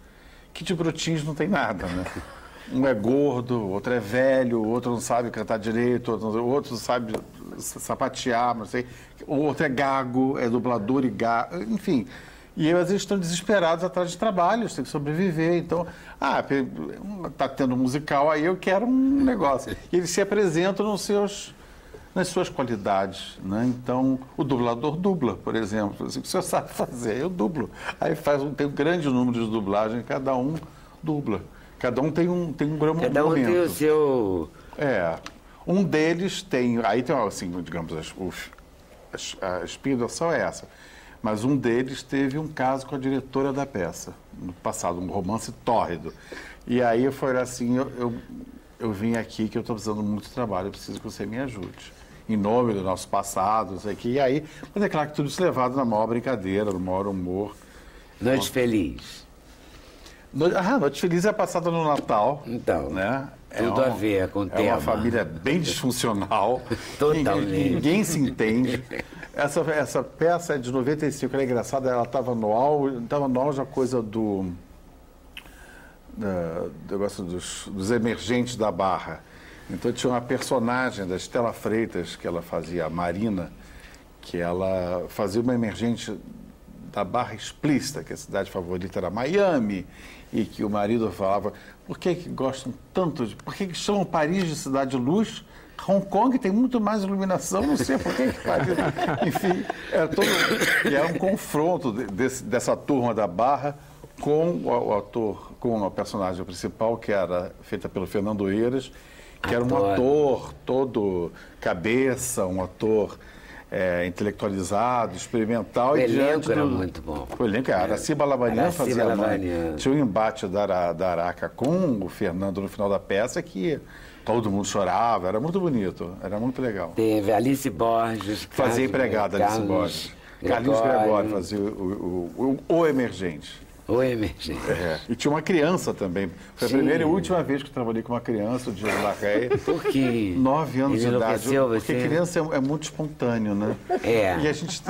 que de Brotinhos não tem nada, né? Um é gordo, outro é velho, outro não sabe cantar direito, outro não sabe sapatear, não sei. O outro é gago, é dublador e gago, enfim. E eles estão desesperados atrás de trabalhos, têm que sobreviver. Então, está tendo um musical, aí eu quero um negócio. E eles se apresentam nas suas qualidades, né? Então, o dublador dubla, por exemplo. Assim, o que o senhor sabe fazer? Eu dublo. Aí tem um grande número de dublagem, cada um dubla. Cada um tem um grande momento. Cada um tem o seu Um deles tem... Aí tem, assim, digamos, a espinha dorsal é essa. Mas um deles teve um caso com a diretora da peça, no passado, um romance tórrido. E aí foi assim, eu vim aqui que eu estou precisando muito de trabalho, eu preciso que você me ajude. Em nome do nosso passado, não sei o quê. E aí, mas é claro que tudo isso levado na maior brincadeira, no maior humor. Noite Feliz. Noite Feliz é passada no Natal. Então, né? Tudo a ver com o tema. É uma família bem disfuncional. Totalmente. Ninguém se entende. Essa peça é de 95, ela é engraçada, ela estava no auge a coisa do negócio dos emergentes da Barra. Então tinha uma personagem da Estela Freitas, que ela fazia, a Marina, que ela fazia uma emergente da Barra explícita, que a cidade favorita era Miami, e que o marido falava, por que gostam tanto por que chamam Paris de cidade de luz? Hong Kong tem muito mais iluminação, não sei por que Paris... Enfim, era um confronto dessa turma da Barra com o ator, com a personagem principal, que era feita pelo Fernando Eiras, que era um ator todo cabeça, um ator intelectualizado, experimental. O elenco era muito bom. O elenco era. Aracy Balabanian fazia a mãe. Tinha um embate da Araca com o Fernando no final da peça que todo mundo chorava, era muito bonito, era muito legal. Teve Alice Borges. Fazia empregada Alice Borges. Carlinhos Gregório fazia o Emergente. O Emergente. E tinha uma criança também. Foi a primeira e última vez que eu trabalhei com uma criança, o Diego Larreia. Por quê? 9 anos de idade. Porque você? Criança é muito espontâneo, né? E a gente...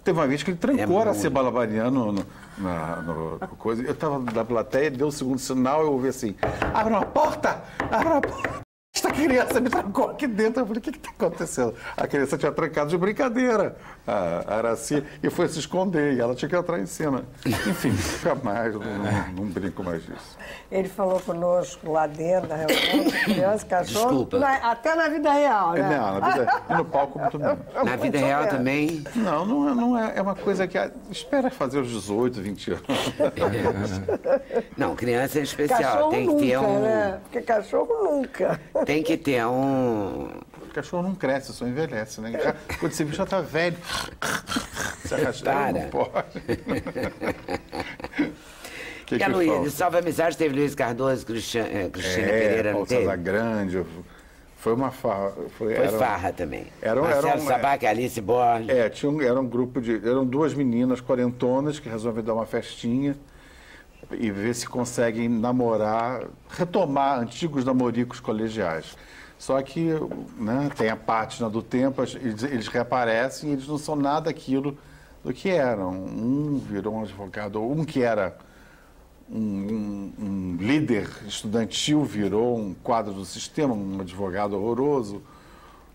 Teve uma vez que ele trancou Aracy Balabanian no coisa. Eu estava na plateia, ele deu o segundo sinal, eu ouvi assim, abre uma porta! Abre uma porta! Esta criança me trancou aqui dentro. Eu falei, o que está acontecendo? A criança tinha trancado de brincadeira a Aracy e foi se esconder. E ela tinha que entrar em cena. Enfim, nunca mais, não brinco mais disso. Ele falou conosco lá dentro da reunião, criança, cachorro. Desculpa. Até na vida real, né? Não, na vida, e no palco muito menos. Na vida real também? Não é. É uma coisa que espera fazer os 18, 20 anos. Não, criança é especial. Cachorro tem nunca, que ter né? Porque cachorro nunca. Tem que ter O cachorro não cresce, só envelhece, né? Quando você já está velho, se arrastar, não pode. Que a Luísa, Salve Amizade, teve Luiz Cardoso, Cristina Pereira, não teve? Paulo Grande, foi uma farra. Foi farra também. Marcelo Sabac e Alice Borges. Era um grupo eram duas meninas quarentonas que resolvem dar uma festinha e ver se conseguem namorar, retomar antigos namoricos colegiais. Só que, né, tem a pátina do tempo, eles reaparecem e eles não são nada aquilo do que eram. Um virou um advogado, um que era um líder estudantil virou um quadro do sistema, um advogado horroroso.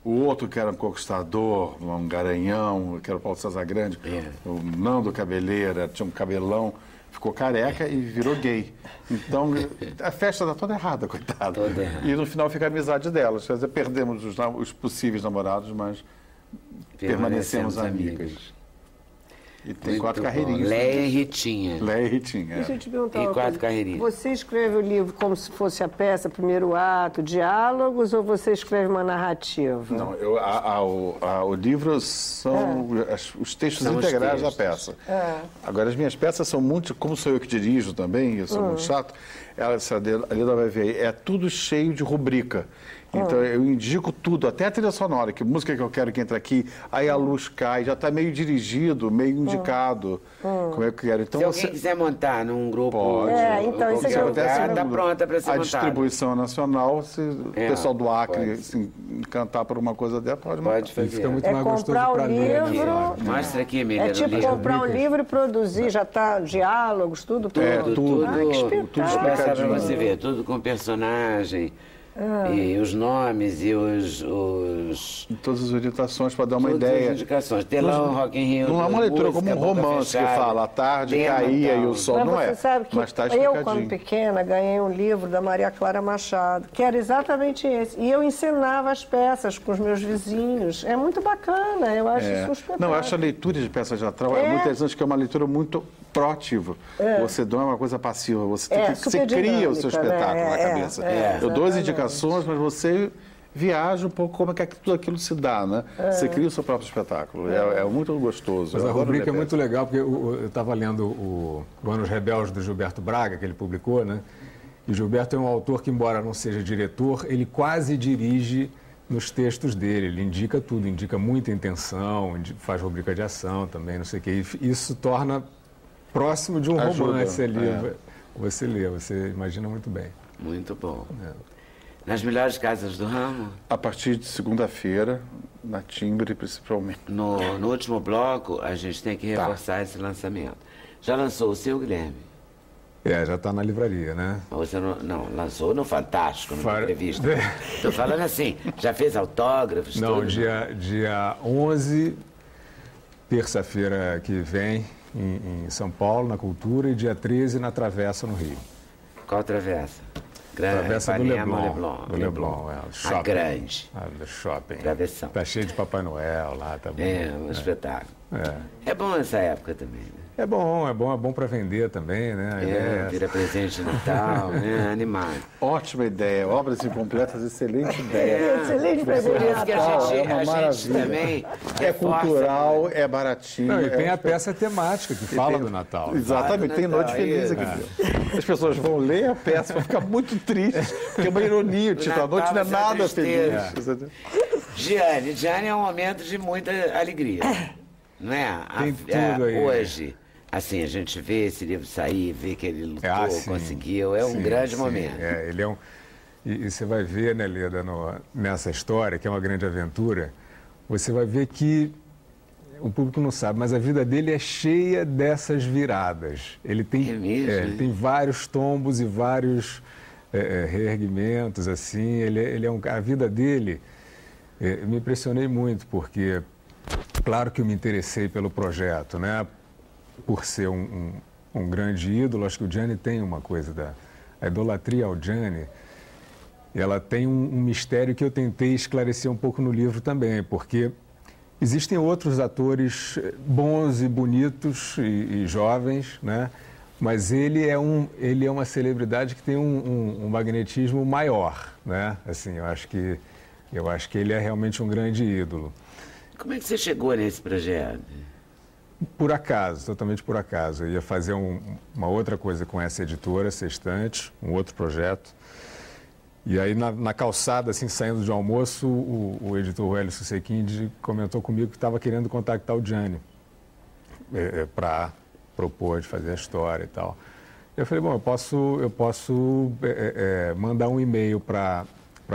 O outro que era um conquistador, um garanhão, que era o Paulo César Grande, o Nando Cabeleira, tinha um cabelão, ficou careca e virou gay. Então, a festa está toda errada, coitada. E no final fica a amizade delas. Quer dizer, perdemos os possíveis namorados, mas permanecemos amigas. E tem Muito 4 bom. carreirinhas. Leia e Ritinha. Leia e Ritinha. Deixa eu te perguntar E uma 4 coisa. carreirinhas. Você escreve o livro como se fosse a peça, primeiro ato, diálogos, ou você escreve uma narrativa? Não, o livro são os textos integrais da peça. Agora, as minhas peças são muito... Como sou eu que dirijo também, eu sou muito chato, a Leda vai ver, é tudo cheio de rubrica. Então, eu indico tudo, até a trilha sonora, que música que eu quero que entre aqui, aí a luz cai, já está meio dirigido, meio indicado, como eu quero. Então, se alguém quiser montar num grupo... Pode. Então isso é está pronta para ser montada. A distribuição nacional, se o pessoal do Acre se encantar por uma coisa dessa, pode fazer. Fica muito mais gostoso comprar para o ler. livro... Mostra aqui, Emília. É tipo comprar um livro e produzir, já está diálogos, tudo pronto. Tudo explicadinho. para você ver, tudo com personagem. E os nomes e E todas as orientações para dar uma ideia. Todas as indicações. Telão, Rock in Rio. Não é uma leitura como um romance que fala, a tarde caía e o sol mas não você é. sabe que mas tá eu, quando pequena, ganhei um livro da Maria Clara Machado, que era exatamente esse. E eu ensinava as peças com os meus vizinhos. É muito bacana, eu acho isso um espetáculo. Não, eu acho a leitura de peças teatral é muito interessante, que é uma leitura muito proativa. Você não é uma coisa passiva, você cria o seu espetáculo na cabeça. Eu dou as indicações explicações, mas você viaja um pouco como é que tudo aquilo se dá, né? Você cria o seu próprio espetáculo. É muito gostoso. Mas a rubrica é muito legal, porque eu estava lendo o Anos Rebeldes do Gilberto Braga, que ele publicou, né? E Gilberto é um autor que, embora não seja diretor, ele quase dirige nos textos dele. Ele indica tudo, indica muita intenção, faz rubrica de ação também, não sei o quê. E isso torna próximo de um romance ali. Você lê, você imagina muito bem. Muito bom. Nas melhores casas do ramo? A partir de segunda-feira, na Timbre, principalmente. No último bloco, a gente tem que reforçar esse lançamento. Já lançou o seu, Guilherme? Já está na livraria, né? Você não, lançou no Fantástico, numa entrevista. Estou falando assim, já fez autógrafos? Não, tudo? dia 11, terça-feira que vem, em São Paulo, na Cultura, e dia 13, na Travessa, no Rio. Qual travessa? Travessa do Leblon. Do Leblon. Shopping. A grande. Do shopping. Travessão. Tá cheio de Papai Noel lá, tá bom. Um espetáculo. É bom essa época também, né? É bom para vender também, né? Vira presente de Natal, animado. Ótima ideia, obras incompletas, excelente ideia. Excelente presente de Natal. A gente também é cultural, é baratinho. Não, e tem a peça temática que fala do Natal. Exatamente, tem Noite Feliz aqui. As pessoas vão ler a peça, vão ficar muito tristes, porque é uma ironia, o título. A noite não é nada feliz. Gianni é um momento de muita alegria, não é? Tem tudo aí. Hoje, assim, a gente vê esse livro sair, vê que ele lutou, conseguiu, um grande momento. Ele é um... E você vai ver, né, Leda, nessa história, que é uma grande aventura, você vai ver que o público não sabe, mas a vida dele é cheia dessas viradas. Ele tem, ele tem vários tombos e vários reerguimentos, assim. A vida dele, eu me impressionei muito, porque, claro que eu me interessei pelo projeto, né? Por ser um grande ídolo. Acho que o Gianni tem uma coisa a idolatria ao Gianni, ela tem um mistério que eu tentei esclarecer um pouco no livro também, porque existem outros atores bons e bonitos e jovens, né? Mas ele é uma celebridade que tem um magnetismo maior, né? Assim, eu acho que ele é realmente um grande ídolo. Como é que você chegou nesse projeto? Por acaso, totalmente por acaso. Eu ia fazer uma outra coisa com essa editora, Sextante, um outro projeto. E aí, na calçada, assim, saindo de almoço, o editor Hélio Susequinde comentou comigo que estava querendo contactar o Gianni para propor de fazer a história e tal. Eu falei, bom, eu posso mandar um e-mail para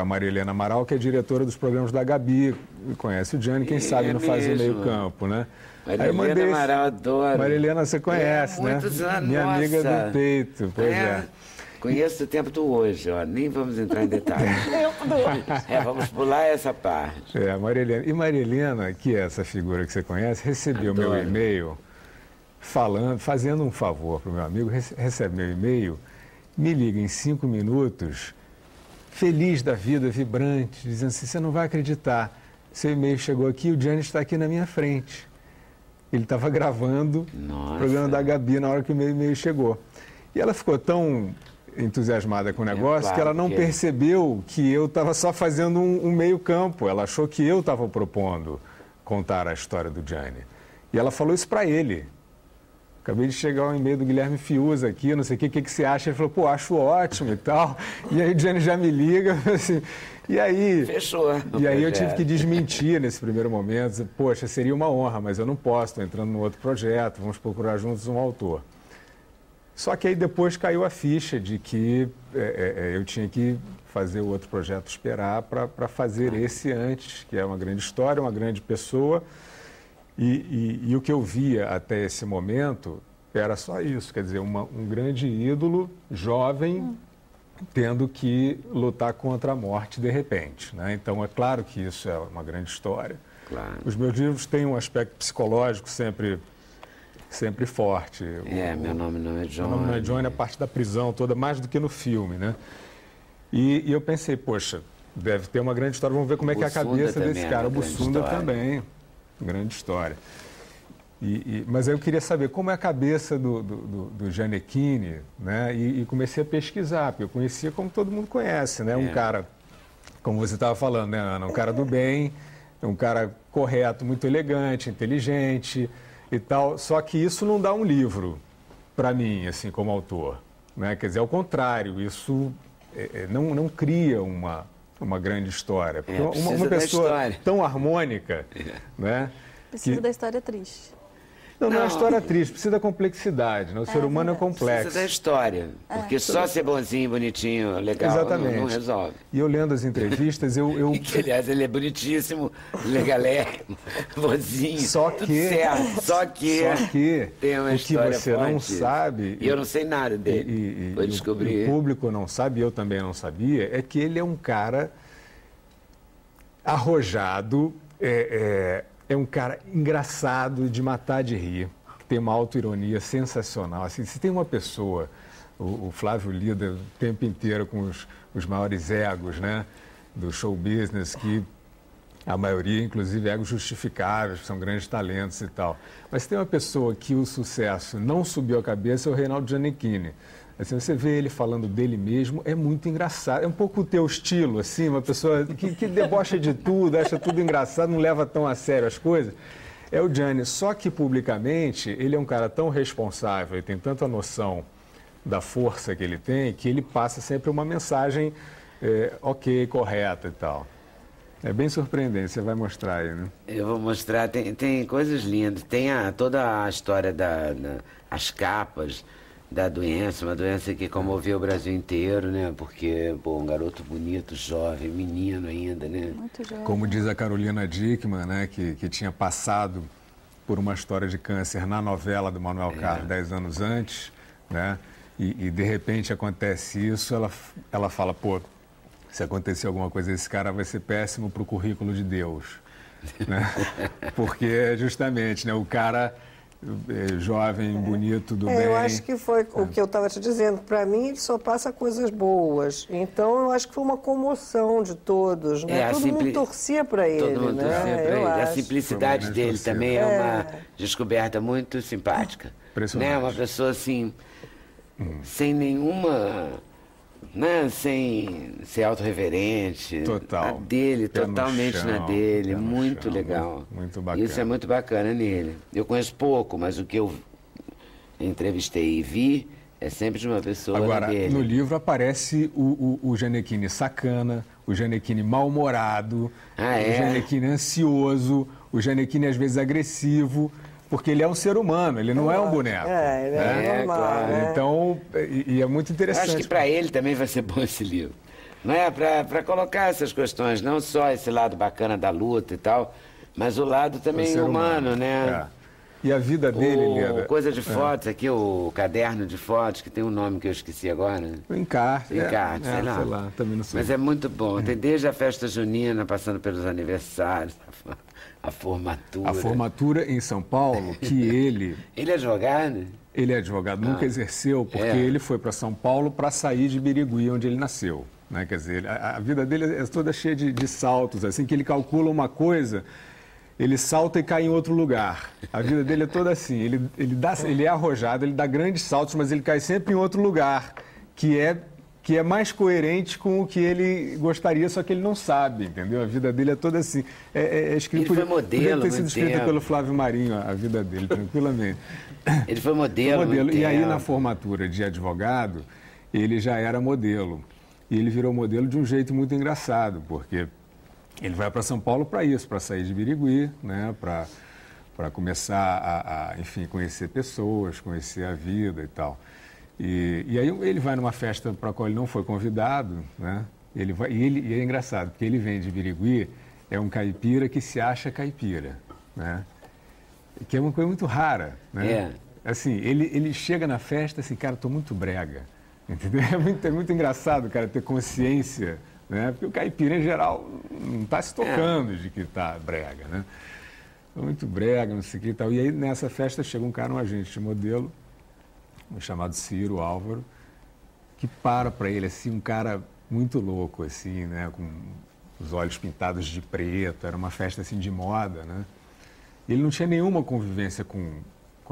Maria Helena Amaral, que é diretora dos programas da Gabi, conhece o Gianni, quem sabe não faz o meio-campo, né? Maria Helena Amaral, adoro. Maria Helena, você conhece, né? Muitos anos, minha amiga do peito, pois é. Conheço o tempo do hoje, nem vamos entrar em detalhes. Vamos pular essa parte. Maria Helena. E Maria Helena, que é essa figura que você conhece, recebeu meu e-mail fazendo um favor para o meu amigo, recebe meu e-mail, me liga em 5 minutos, feliz da vida, vibrante, dizendo assim, você não vai acreditar, seu e-mail chegou aqui, o Gianni está aqui na minha frente. Ele estava gravando o programa da Gabi na hora que o meu e-mail chegou. E ela ficou tão entusiasmada com o negócio que ela não percebeu que eu estava só fazendo um meio campo. Ela achou que eu estava propondo contar a história do Gianni. E ela falou isso para ele. Acabei de chegar um e-mail do Guilherme Fiuza aqui, não sei o que você acha? Ele falou, pô, acho ótimo e tal. E aí o Gianni já me liga, assim, e aí... Fechou. E aí eu tive que desmentir nesse primeiro momento. Poxa, seria uma honra, mas eu não posso, estou entrando num outro projeto, vamos procurar juntos um autor. Só que aí depois caiu a ficha de que eu tinha que fazer o outro projeto esperar para fazer esse antes, que é uma grande história, uma grande pessoa. E o que eu via até esse momento era só isso, quer dizer, um grande ídolo, jovem, tendo que lutar contra a morte de repente, né? Então, é claro que isso é uma grande história. Claro. Os meus livros têm um aspecto psicológico sempre forte. Meu nome não é Johnny. Meu nome não é Johnny, a parte da prisão toda, mais do que no filme, né? E eu pensei, poxa, deve ter uma grande história, vamos ver como é que é a cabeça desse cara. O Bussunda também. Grande história. Mas eu queria saber como é a cabeça do Gianecchini, né? E comecei a pesquisar, porque eu conhecia como todo mundo conhece, né? Um cara como você estava falando, né, Ana? Um cara do bem, um cara correto, muito elegante, inteligente e tal. Só que isso não dá um livro para mim, assim, como autor, né? Quer dizer, ao contrário, isso não cria uma grande história. Porque uma pessoa tão harmônica, né? Precisa da história triste. Não é uma história triste, precisa da complexidade, né? O ser humano é complexo. Precisa da história, porque só ser bonzinho, bonitinho, legal, não resolve. E eu lendo as entrevistas, Que, aliás, ele é bonitíssimo, legalérrimo, bonzinho, tudo certo. Só que tem uma história que você forte. não sabe... E eu não sei nada dele, vou descobrir. O público não sabe, eu também não sabia, é que ele é um cara arrojado, é um cara engraçado de matar de rir, que tem uma autoironia sensacional. Assim, se tem uma pessoa, o Flávio lida o tempo inteiro com os maiores egos, né, do show business, que a maioria, inclusive, egos justificáveis, são grandes talentos e tal. Mas se tem uma pessoa que o sucesso não subiu a cabeça, é o Reinaldo Gianecchini. Assim, você vê ele falando dele mesmo, é muito engraçado. É um pouco o teu estilo, assim, uma pessoa que debocha de tudo, acha tudo engraçado, não leva tão a sério as coisas. É o Gianni, só que publicamente ele é um cara tão responsável e tem tanta noção da força que ele tem, que ele passa sempre uma mensagem ok, correta e tal. É bem surpreendente, você vai mostrar aí, né? Eu vou mostrar, tem coisas lindas, tem toda a história das capas da doença, uma doença que comoveu o Brasil inteiro, né? Porque, um garoto bonito, jovem, menino ainda, né? Muito jovem. Como diz a Carolina Dickmann, né? Que tinha passado por uma história de câncer na novela do Manuel Carlos 10 anos antes, né? E de repente acontece isso, ela fala, se acontecer alguma coisa, esse cara vai ser péssimo para o currículo de Deus, né? Porque justamente, né? O cara jovem, bonito, do bem. Eu acho que foi o que eu estava te dizendo. Para mim, ele só passa coisas boas. Então, eu acho que foi uma comoção de todos, né? Todo mundo torcia para ele, Todo mundo torcia para ele. A Acho. simplicidade dele também é uma descoberta muito simpática. Impressionante. Né? Uma pessoa assim, sem nenhuma... Né? Sem ser autorreverente. Total. A dele, Pé no totalmente chão, na dele. pé no Muito chão, legal. muito bacana. Isso é muito bacana nele. Eu conheço pouco, mas o que eu entrevistei e vi é sempre de uma pessoa Agora, dele. no livro aparece o Gianecchini sacana, o Gianecchini mal-humorado, o Gianecchini ansioso, o Gianecchini às vezes agressivo, porque ele é um ser humano, ele não é um boneco. Ele é normal. Claro. Né? Então, e é muito interessante. Acho que para ele também vai ser bom esse livro. Não é? Para colocar essas questões, não só esse lado bacana da luta e tal, mas o lado também humano, né? E a vida dele, Leda... Coisa de fotos aqui, o caderno de fotos, que tem um nome que eu esqueci agora. O encarte. Encarte, sei lá. Também não sei. Mas é muito bom. Tem desde a festa junina, passando pelos aniversários, a formatura. A formatura em São Paulo, que ele... Ele é advogado? Ele é advogado, nunca exerceu, porque ele foi para São Paulo para sair de Birigui, onde ele nasceu. Né? Quer dizer, a vida dele é toda cheia de saltos, assim, que ele calcula uma coisa, ele salta e cai em outro lugar. A vida dele é toda assim, ele é arrojado, ele dá grandes saltos, mas ele cai sempre em outro lugar, que é mais coerente com o que ele gostaria, só que ele não sabe, entendeu? A vida dele é toda assim. É escrito, ele foi modelo, podia ter sido escrita pelo Flávio Marinho, a vida dele, tranquilamente. Ele foi modelo. E aí, na formatura de advogado, ele já era modelo. E ele virou modelo de um jeito muito engraçado, porque ele vai para São Paulo para isso, para sair de Birigui, né? Para começar enfim, conhecer pessoas, conhecer a vida e tal. E aí ele vai numa festa para a qual ele não foi convidado, né? E é engraçado, porque ele vem de Birigui, é um caipira que se acha caipira, né? Que é uma coisa muito rara, né? Assim, ele chega na festa assim, cara, estou muito brega, entendeu? É muito engraçado, cara, ter consciência, né? Porque o caipira, em geral, não está se tocando de que está brega, né? Muito brega, não sei o que e tal. E aí, nessa festa, chega um cara, um agente de modelo, chamado Ciro Álvaro, que para ele, assim, um cara muito louco, assim, né? Com os olhos pintados de preto, era uma festa, assim, de moda, né? E ele não tinha nenhuma convivência com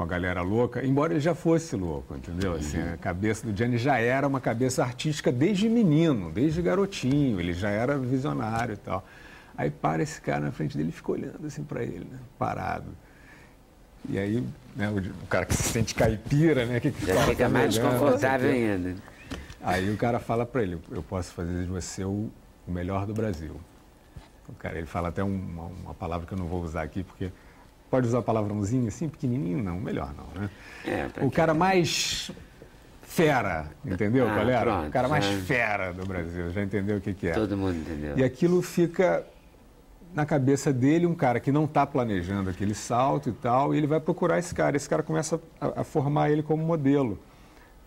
a galera louca, embora ele já fosse louco, entendeu? Assim, a cabeça do Gianni já era uma cabeça artística desde menino, desde garotinho, ele já era visionário e tal. Aí para esse cara na frente dele e fica olhando assim para ele, né? Parado. E aí, né, o cara que se sente caipira, né? Já fica mais desconfortável ainda. Aí o cara fala para ele, eu posso fazer de você o melhor do Brasil. O cara, ele fala até uma palavra que eu não vou usar aqui, porque pode usar palavrãozinho assim, pequenininho? Não, melhor não, né? O cara mais fera, entendeu, galera? Pronto, o cara mais fera do Brasil, já entendeu o que é. Todo mundo entendeu. E aquilo fica na cabeça dele, um cara que não está planejando aquele salto e tal, e ele vai procurar esse cara começa a formar ele como modelo,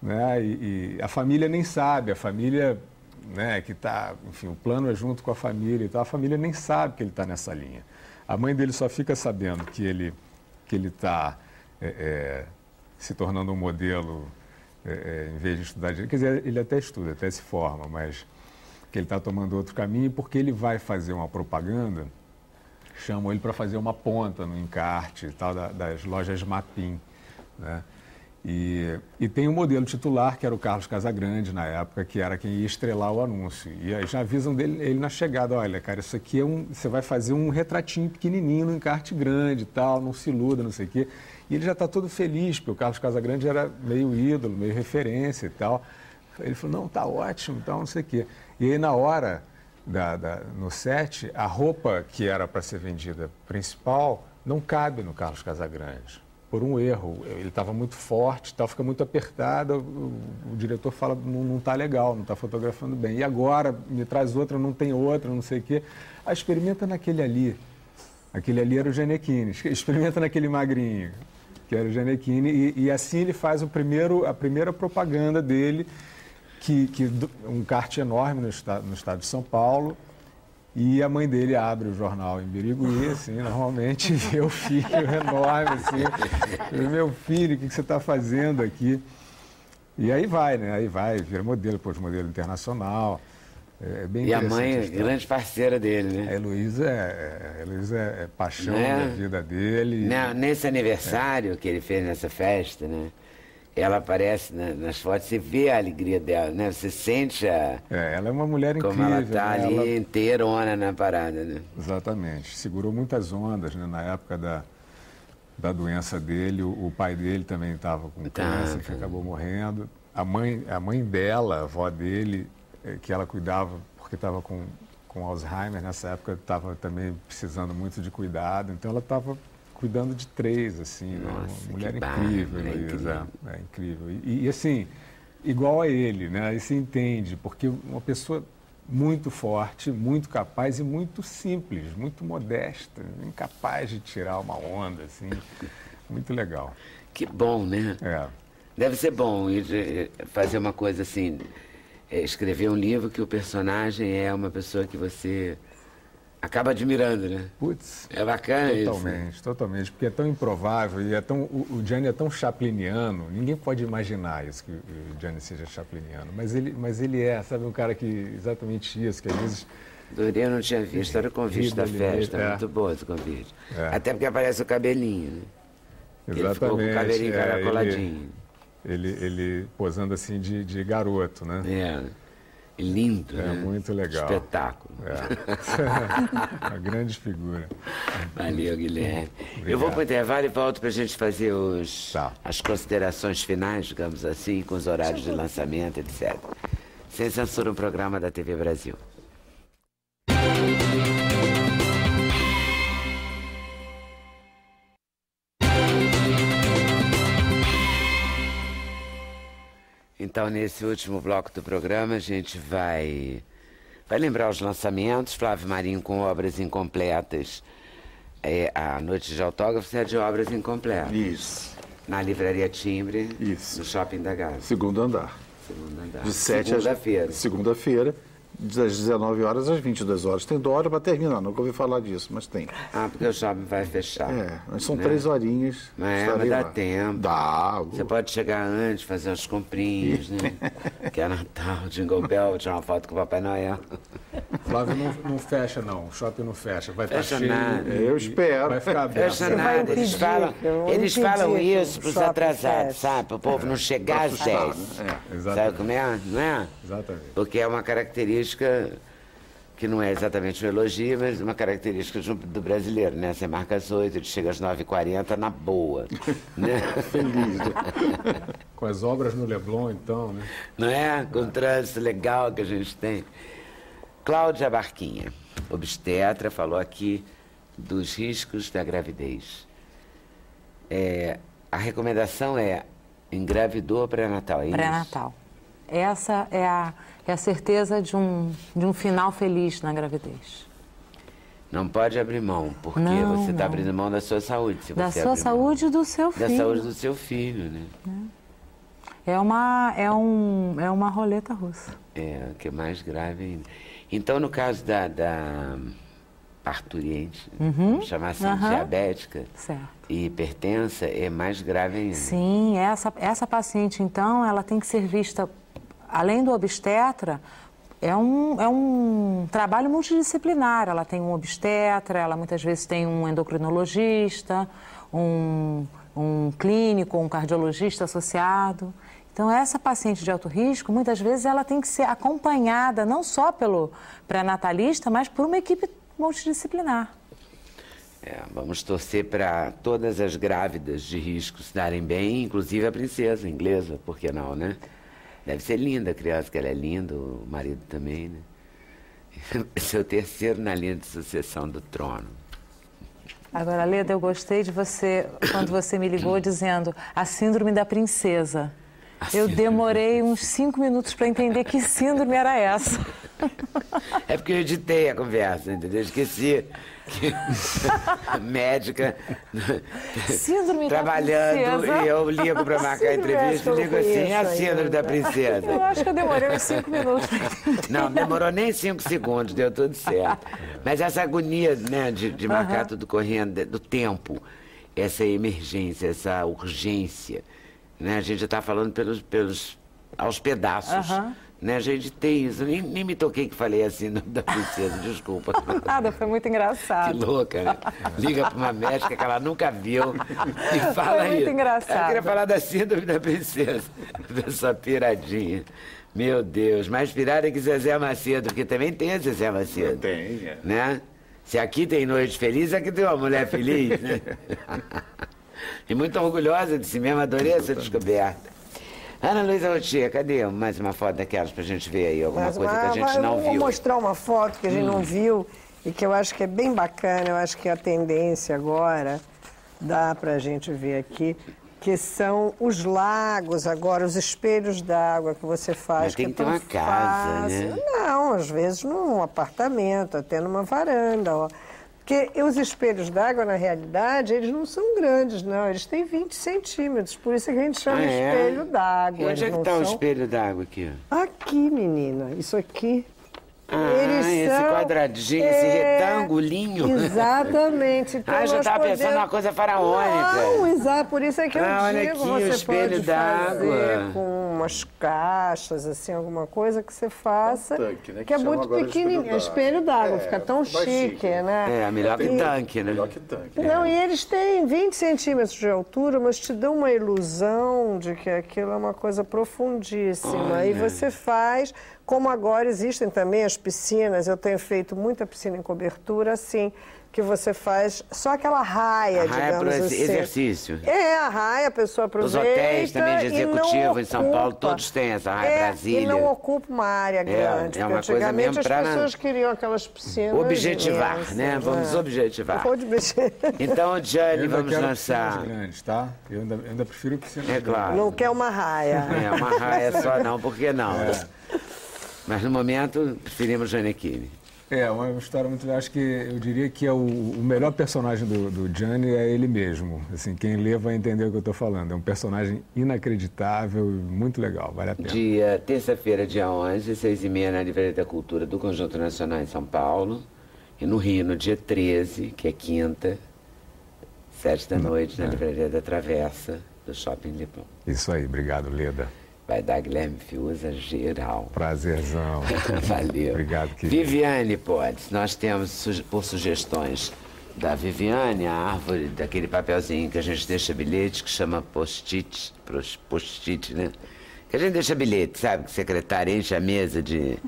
né? E a família nem sabe, a família, né, que está, enfim, o plano é junto com a família e tal, a família nem sabe que ele está nessa linha. A mãe dele só fica sabendo que ele está se tornando um modelo em vez de estudar direito. Quer dizer, ele até estuda, até se forma, mas que ele está tomando outro caminho porque ele vai fazer uma propaganda, chamam ele para fazer uma ponta no encarte e tal, das lojas Mapim, né? E tem um modelo titular, que era o Carlos Casagrande, na época, que era quem ia estrelar o anúncio. E aí já avisam ele na chegada, olha, cara, isso aqui você vai fazer um retratinho pequenininho no encarte grande e tal, não se iluda, não sei o quê. E ele já está todo feliz, porque o Carlos Casagrande era meio ídolo, meio referência e tal. Ele falou, não, tá ótimo, tal, não sei o quê. E aí, na hora, no set, a roupa que era para ser vendida principal não cabe no Carlos Casagrande. Por um erro, ele estava muito forte, tal, fica muito apertado, o diretor fala, não está legal, não está fotografando bem. E agora, me traz outra, não tem outra, não sei o quê. Ah, experimenta naquele ali. Aquele ali era o Gianecchini. Experimenta naquele magrinho, que era o Gianecchini. E assim ele faz a primeira propaganda dele, um kart enorme no estado de São Paulo. E a mãe dele abre o jornal em Birigui, assim, normalmente vê o filho enorme, assim, meu filho, o que você está fazendo aqui? E aí vai, né? Aí vai, vira modelo, depois modelo internacional. É bem e a mãe é grande parceira dele, né? A Heloísa é paixão da vida dele. Nesse aniversário que ele fez nessa festa, né? Ela aparece nas fotos, você vê a alegria dela, né? Você sente ela é uma mulher incrível. Como ela está ali inteirona na parada, né? Exatamente. Segurou muitas ondas, né? Na época da doença dele, o pai dele também estava com câncer, que acabou morrendo. A mãe dela, a avó dele, que ela cuidava, porque estava com Alzheimer nessa época, estava também precisando muito de cuidado, então ela estava cuidando de 3, assim. Nossa, né? Uma mulher incrível, Luísa. É incrível. E assim, igual a ele, né? Aí se entende, porque uma pessoa muito forte, muito capaz e muito simples, muito modesta, incapaz de tirar uma onda, assim. Muito legal. Que bom, né? Deve ser bom fazer uma coisa assim, escrever um livro que o personagem é uma pessoa que você acaba admirando, né? Putz, é bacana totalmente, isso. Totalmente, porque é tão improvável e o Gianni é tão chapliniano, ninguém pode imaginar isso, que o Gianni seja chapliniano, mas ele é, sabe, um cara que, exatamente isso, que às vezes... Eu não tinha visto, era o convite da festa, muito bom esse convite. Até porque aparece o cabelinho, né? Exatamente. Ele ficou com o cabelinho caracoladinho. Ele posando assim de garoto, né? Lindo, né? Muito legal. Espetáculo. Uma grande figura. Valeu, Guilherme. Eu vou para o intervalo e volto para a gente fazer as considerações finais, digamos assim, com os horários de lançamento, etc. Sem Censura, um programa da TV Brasil. Então, nesse último bloco do programa, a gente vai lembrar os lançamentos. Flávio Marinho com Obras Incompletas. A Noite de Autógrafos é de Obras Incompletas. Isso. Na Livraria Timbre. Isso. No Shopping da Gávea. Segundo andar. De 7 segunda-feira. Segunda-feira, das 19 horas às 22 horas. Tem hora para terminar, nunca ouvi falar disso, mas tem. Porque o shopping vai fechar. Mas são 3 horinhas. Mas dá tempo. Dá. Você pode chegar antes, fazer umas comprinhas, né? Que é Natal, Jingle Bell, tirar uma foto com o Papai Noel. Flávio, não fecha, não. O shopping não fecha. Vai estar Fecha cheio. nada. Eu espero. Vai ficar aberto. Fecha nada. Eles falam isso para os atrasados, feche. sabe? Para o povo não chegar às 10. Exatamente. Sabe como é? Não é? Exatamente. Porque é uma característica que não é exatamente um elogio, mas uma característica do brasileiro, né? Você marca às 8, ele chega às 9h40 na boa. Né? Feliz. Com as obras no Leblon, então, né? Não é? Com o trânsito legal que a gente tem. Cláudia Barquinha, obstetra, falou aqui dos riscos da gravidez. A recomendação é engravidou pré-natal, é isso? Pré-natal. Essa é a certeza de um final feliz na gravidez. Não pode abrir mão, porque você está abrindo mão da sua saúde. Se da você sua abrir saúde mão e do seu filho. da saúde do seu filho, né? É uma roleta russa. É, o que é mais grave ainda. Então, no caso da parturiente, vamos chamar assim, diabética Certo. e hipertensa, é mais grave ainda. Sim, essa paciente, então, ela tem que ser vista, além do obstetra, é um trabalho multidisciplinar. Ela tem um obstetra, ela muitas vezes tem um endocrinologista, um clínico, um cardiologista associado. Então, essa paciente de alto risco, muitas vezes ela tem que ser acompanhada não só pelo pré-natalista, mas por uma equipe multidisciplinar. Vamos torcer para todas as grávidas de risco se darem bem, inclusive a princesa inglesa, por que não, né? Deve ser linda a criança, que ela é linda, o marido também, né? Esse é o terceiro na linha de sucessão do trono. Agora, Leda, eu gostei de você, quando você me ligou dizendo a síndrome da princesa. Eu demorei uns 5 minutos para entender que síndrome era essa. É porque eu editei a conversa, entendeu? Esqueci que a médica síndrome trabalhando da princesa. E eu ligo para marcar a entrevista e digo assim, a síndrome da princesa. Eu acho que eu demorei uns 5 minutos para entender. Não demorou nem 5 segundos, deu tudo certo. Mas essa agonia, né, de marcar tudo correndo, do tempo, essa emergência, essa urgência, né? A gente já está falando aos pedaços. Né? A gente tem isso. Nem me toquei que falei assim da princesa, desculpa. Nada, foi muito engraçado. Que louca, né? Liga para uma médica que ela nunca viu e fala foi muito isso. engraçado. Eu queria falar da síndrome da princesa, dessa piradinha. Meu Deus, mais pirada que Zezé Macedo, porque também tem a Zezé Macedo. Tem, né? Se aqui tem noite feliz, aqui tem uma mulher feliz, né? E muito orgulhosa de si mesma, adorei essa descoberta. Ana Luísa Rotier, cadê mais uma foto daquelas pra gente ver aí? Alguma coisa que a gente não viu? Vou mostrar uma foto que a gente não viu e que eu acho que é bem bacana, eu acho que a tendência agora, dá pra gente ver aqui, que são os lagos agora, os espelhos d'água que você faz. Mas tem que ter uma casa, né? Não, às vezes num apartamento, até numa varanda, ó. Porque os espelhos d'água, na realidade, eles não são grandes, não. Eles têm 20 centímetros, por isso é que a gente chama espelho d'água. E onde é que está o espelho d'água aqui? Aqui, menina. Isso aqui. Esse quadradinho, esse retangulinho. Exatamente. Então, já estava pensando numa coisa faraônica. Não, exato. Por isso é que eu digo, olha aqui, você o espelho pode fazer d'água. com umas caixas, assim, alguma coisa que você faça. Tanque, né? Que é muito pequenininho. Espelho d'água, fica tão chique, né? Melhor que tanque, né? Melhor que tanque. Não, e eles têm 20 centímetros de altura, mas te dão uma ilusão de que aquilo é uma coisa profundíssima. Olha. E você faz, como agora existem também as piscinas, eu tenho feito muita piscina em cobertura, assim, que você faz só aquela raia, digamos assim. Exercício. A raia, a pessoa aproveita. Os hotéis também de executivo em São Paulo, todos têm essa raia, Brasília. E não ocupa uma área grande. É uma coisa mesmo as pessoas queriam aquelas piscinas. Objetivar, imensas, né? Vamos objetivar. Então, Jane, vamos lançar. Grandes, tá? Eu ainda prefiro piscinas grandes. Claro. Não quer uma raia. Uma raia só não, por que não? Mas no momento, preferimos Janequine. Uma história muito... Acho que eu diria que o melhor personagem do Gianni é ele mesmo. Assim, quem lê vai entender o que eu estou falando. É um personagem inacreditável e muito legal, vale a pena. Terça-feira, dia 11, 6h30, na Livraria da Cultura do Conjunto Nacional em São Paulo. E no Rio, no dia 13, que é quinta, 7 da noite, na Livraria da Travessa, do Shopping Leblon. Isso aí, obrigado, Leda. Vai dar Guilherme Fiuza geral. Prazerzão. Valeu. Obrigado, querido. Viviane Podes, nós temos por sugestões da Viviane a árvore daquele papelzinho que a gente deixa bilhete, que chama post-it, né? Que a gente deixa bilhete, sabe? Que o secretário enche a mesa de...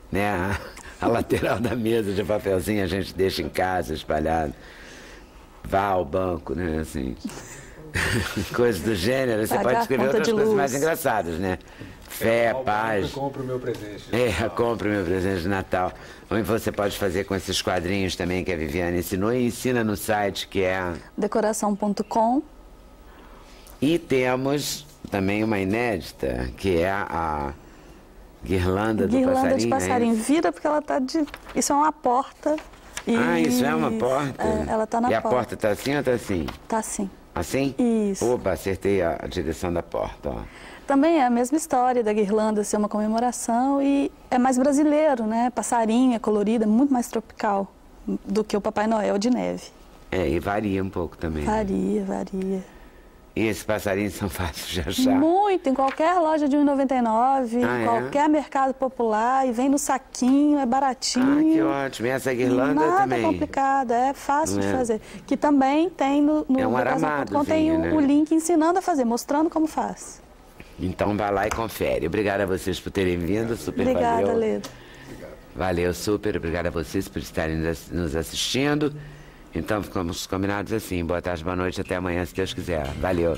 né? A lateral da mesa de papelzinho a gente deixa em casa, espalhado. Vá ao banco, né? Assim... coisas do gênero, você pode escrever outras coisas mais engraçadas, né? Fé, paz. Compre o meu presente. Compre o meu presente de Natal. Ou você pode fazer com esses quadrinhos também que a Viviane ensinou e ensina no site que é decoração.com. E temos também uma inédita, que é a guirlanda do passarinho. Guirlanda de passarinho. Vira porque ela tá de... Isso é uma porta. Isso é uma porta? Ela tá na porta. E a porta tá assim ou tá assim? Tá assim. Assim? Isso. Opa, acertei a direção da porta, ó. Também é a mesma história da guirlanda ser uma comemoração e é mais brasileiro, né? Passarinho, é colorido, é muito mais tropical do que o Papai Noel de neve. E varia um pouco também. Varia, varia. E esses passarinhos são fáceis de achar? Muito, em qualquer loja de R$1,99, em qualquer mercado popular, e vem no saquinho, é baratinho. Que ótimo. E essa guirlanda nada também? Nada complicada, é fácil de fazer. Que também tem no é um aramadozinho, tem né? o link ensinando a fazer, mostrando como faz. Então vai lá e confere. Obrigada a vocês por terem vindo, super Obrigada, valeu. Leda. Valeu, super. Obrigada a vocês por estarem nos assistindo. Então ficamos combinados assim. Boa tarde, boa noite, até amanhã, se Deus quiser. Valeu.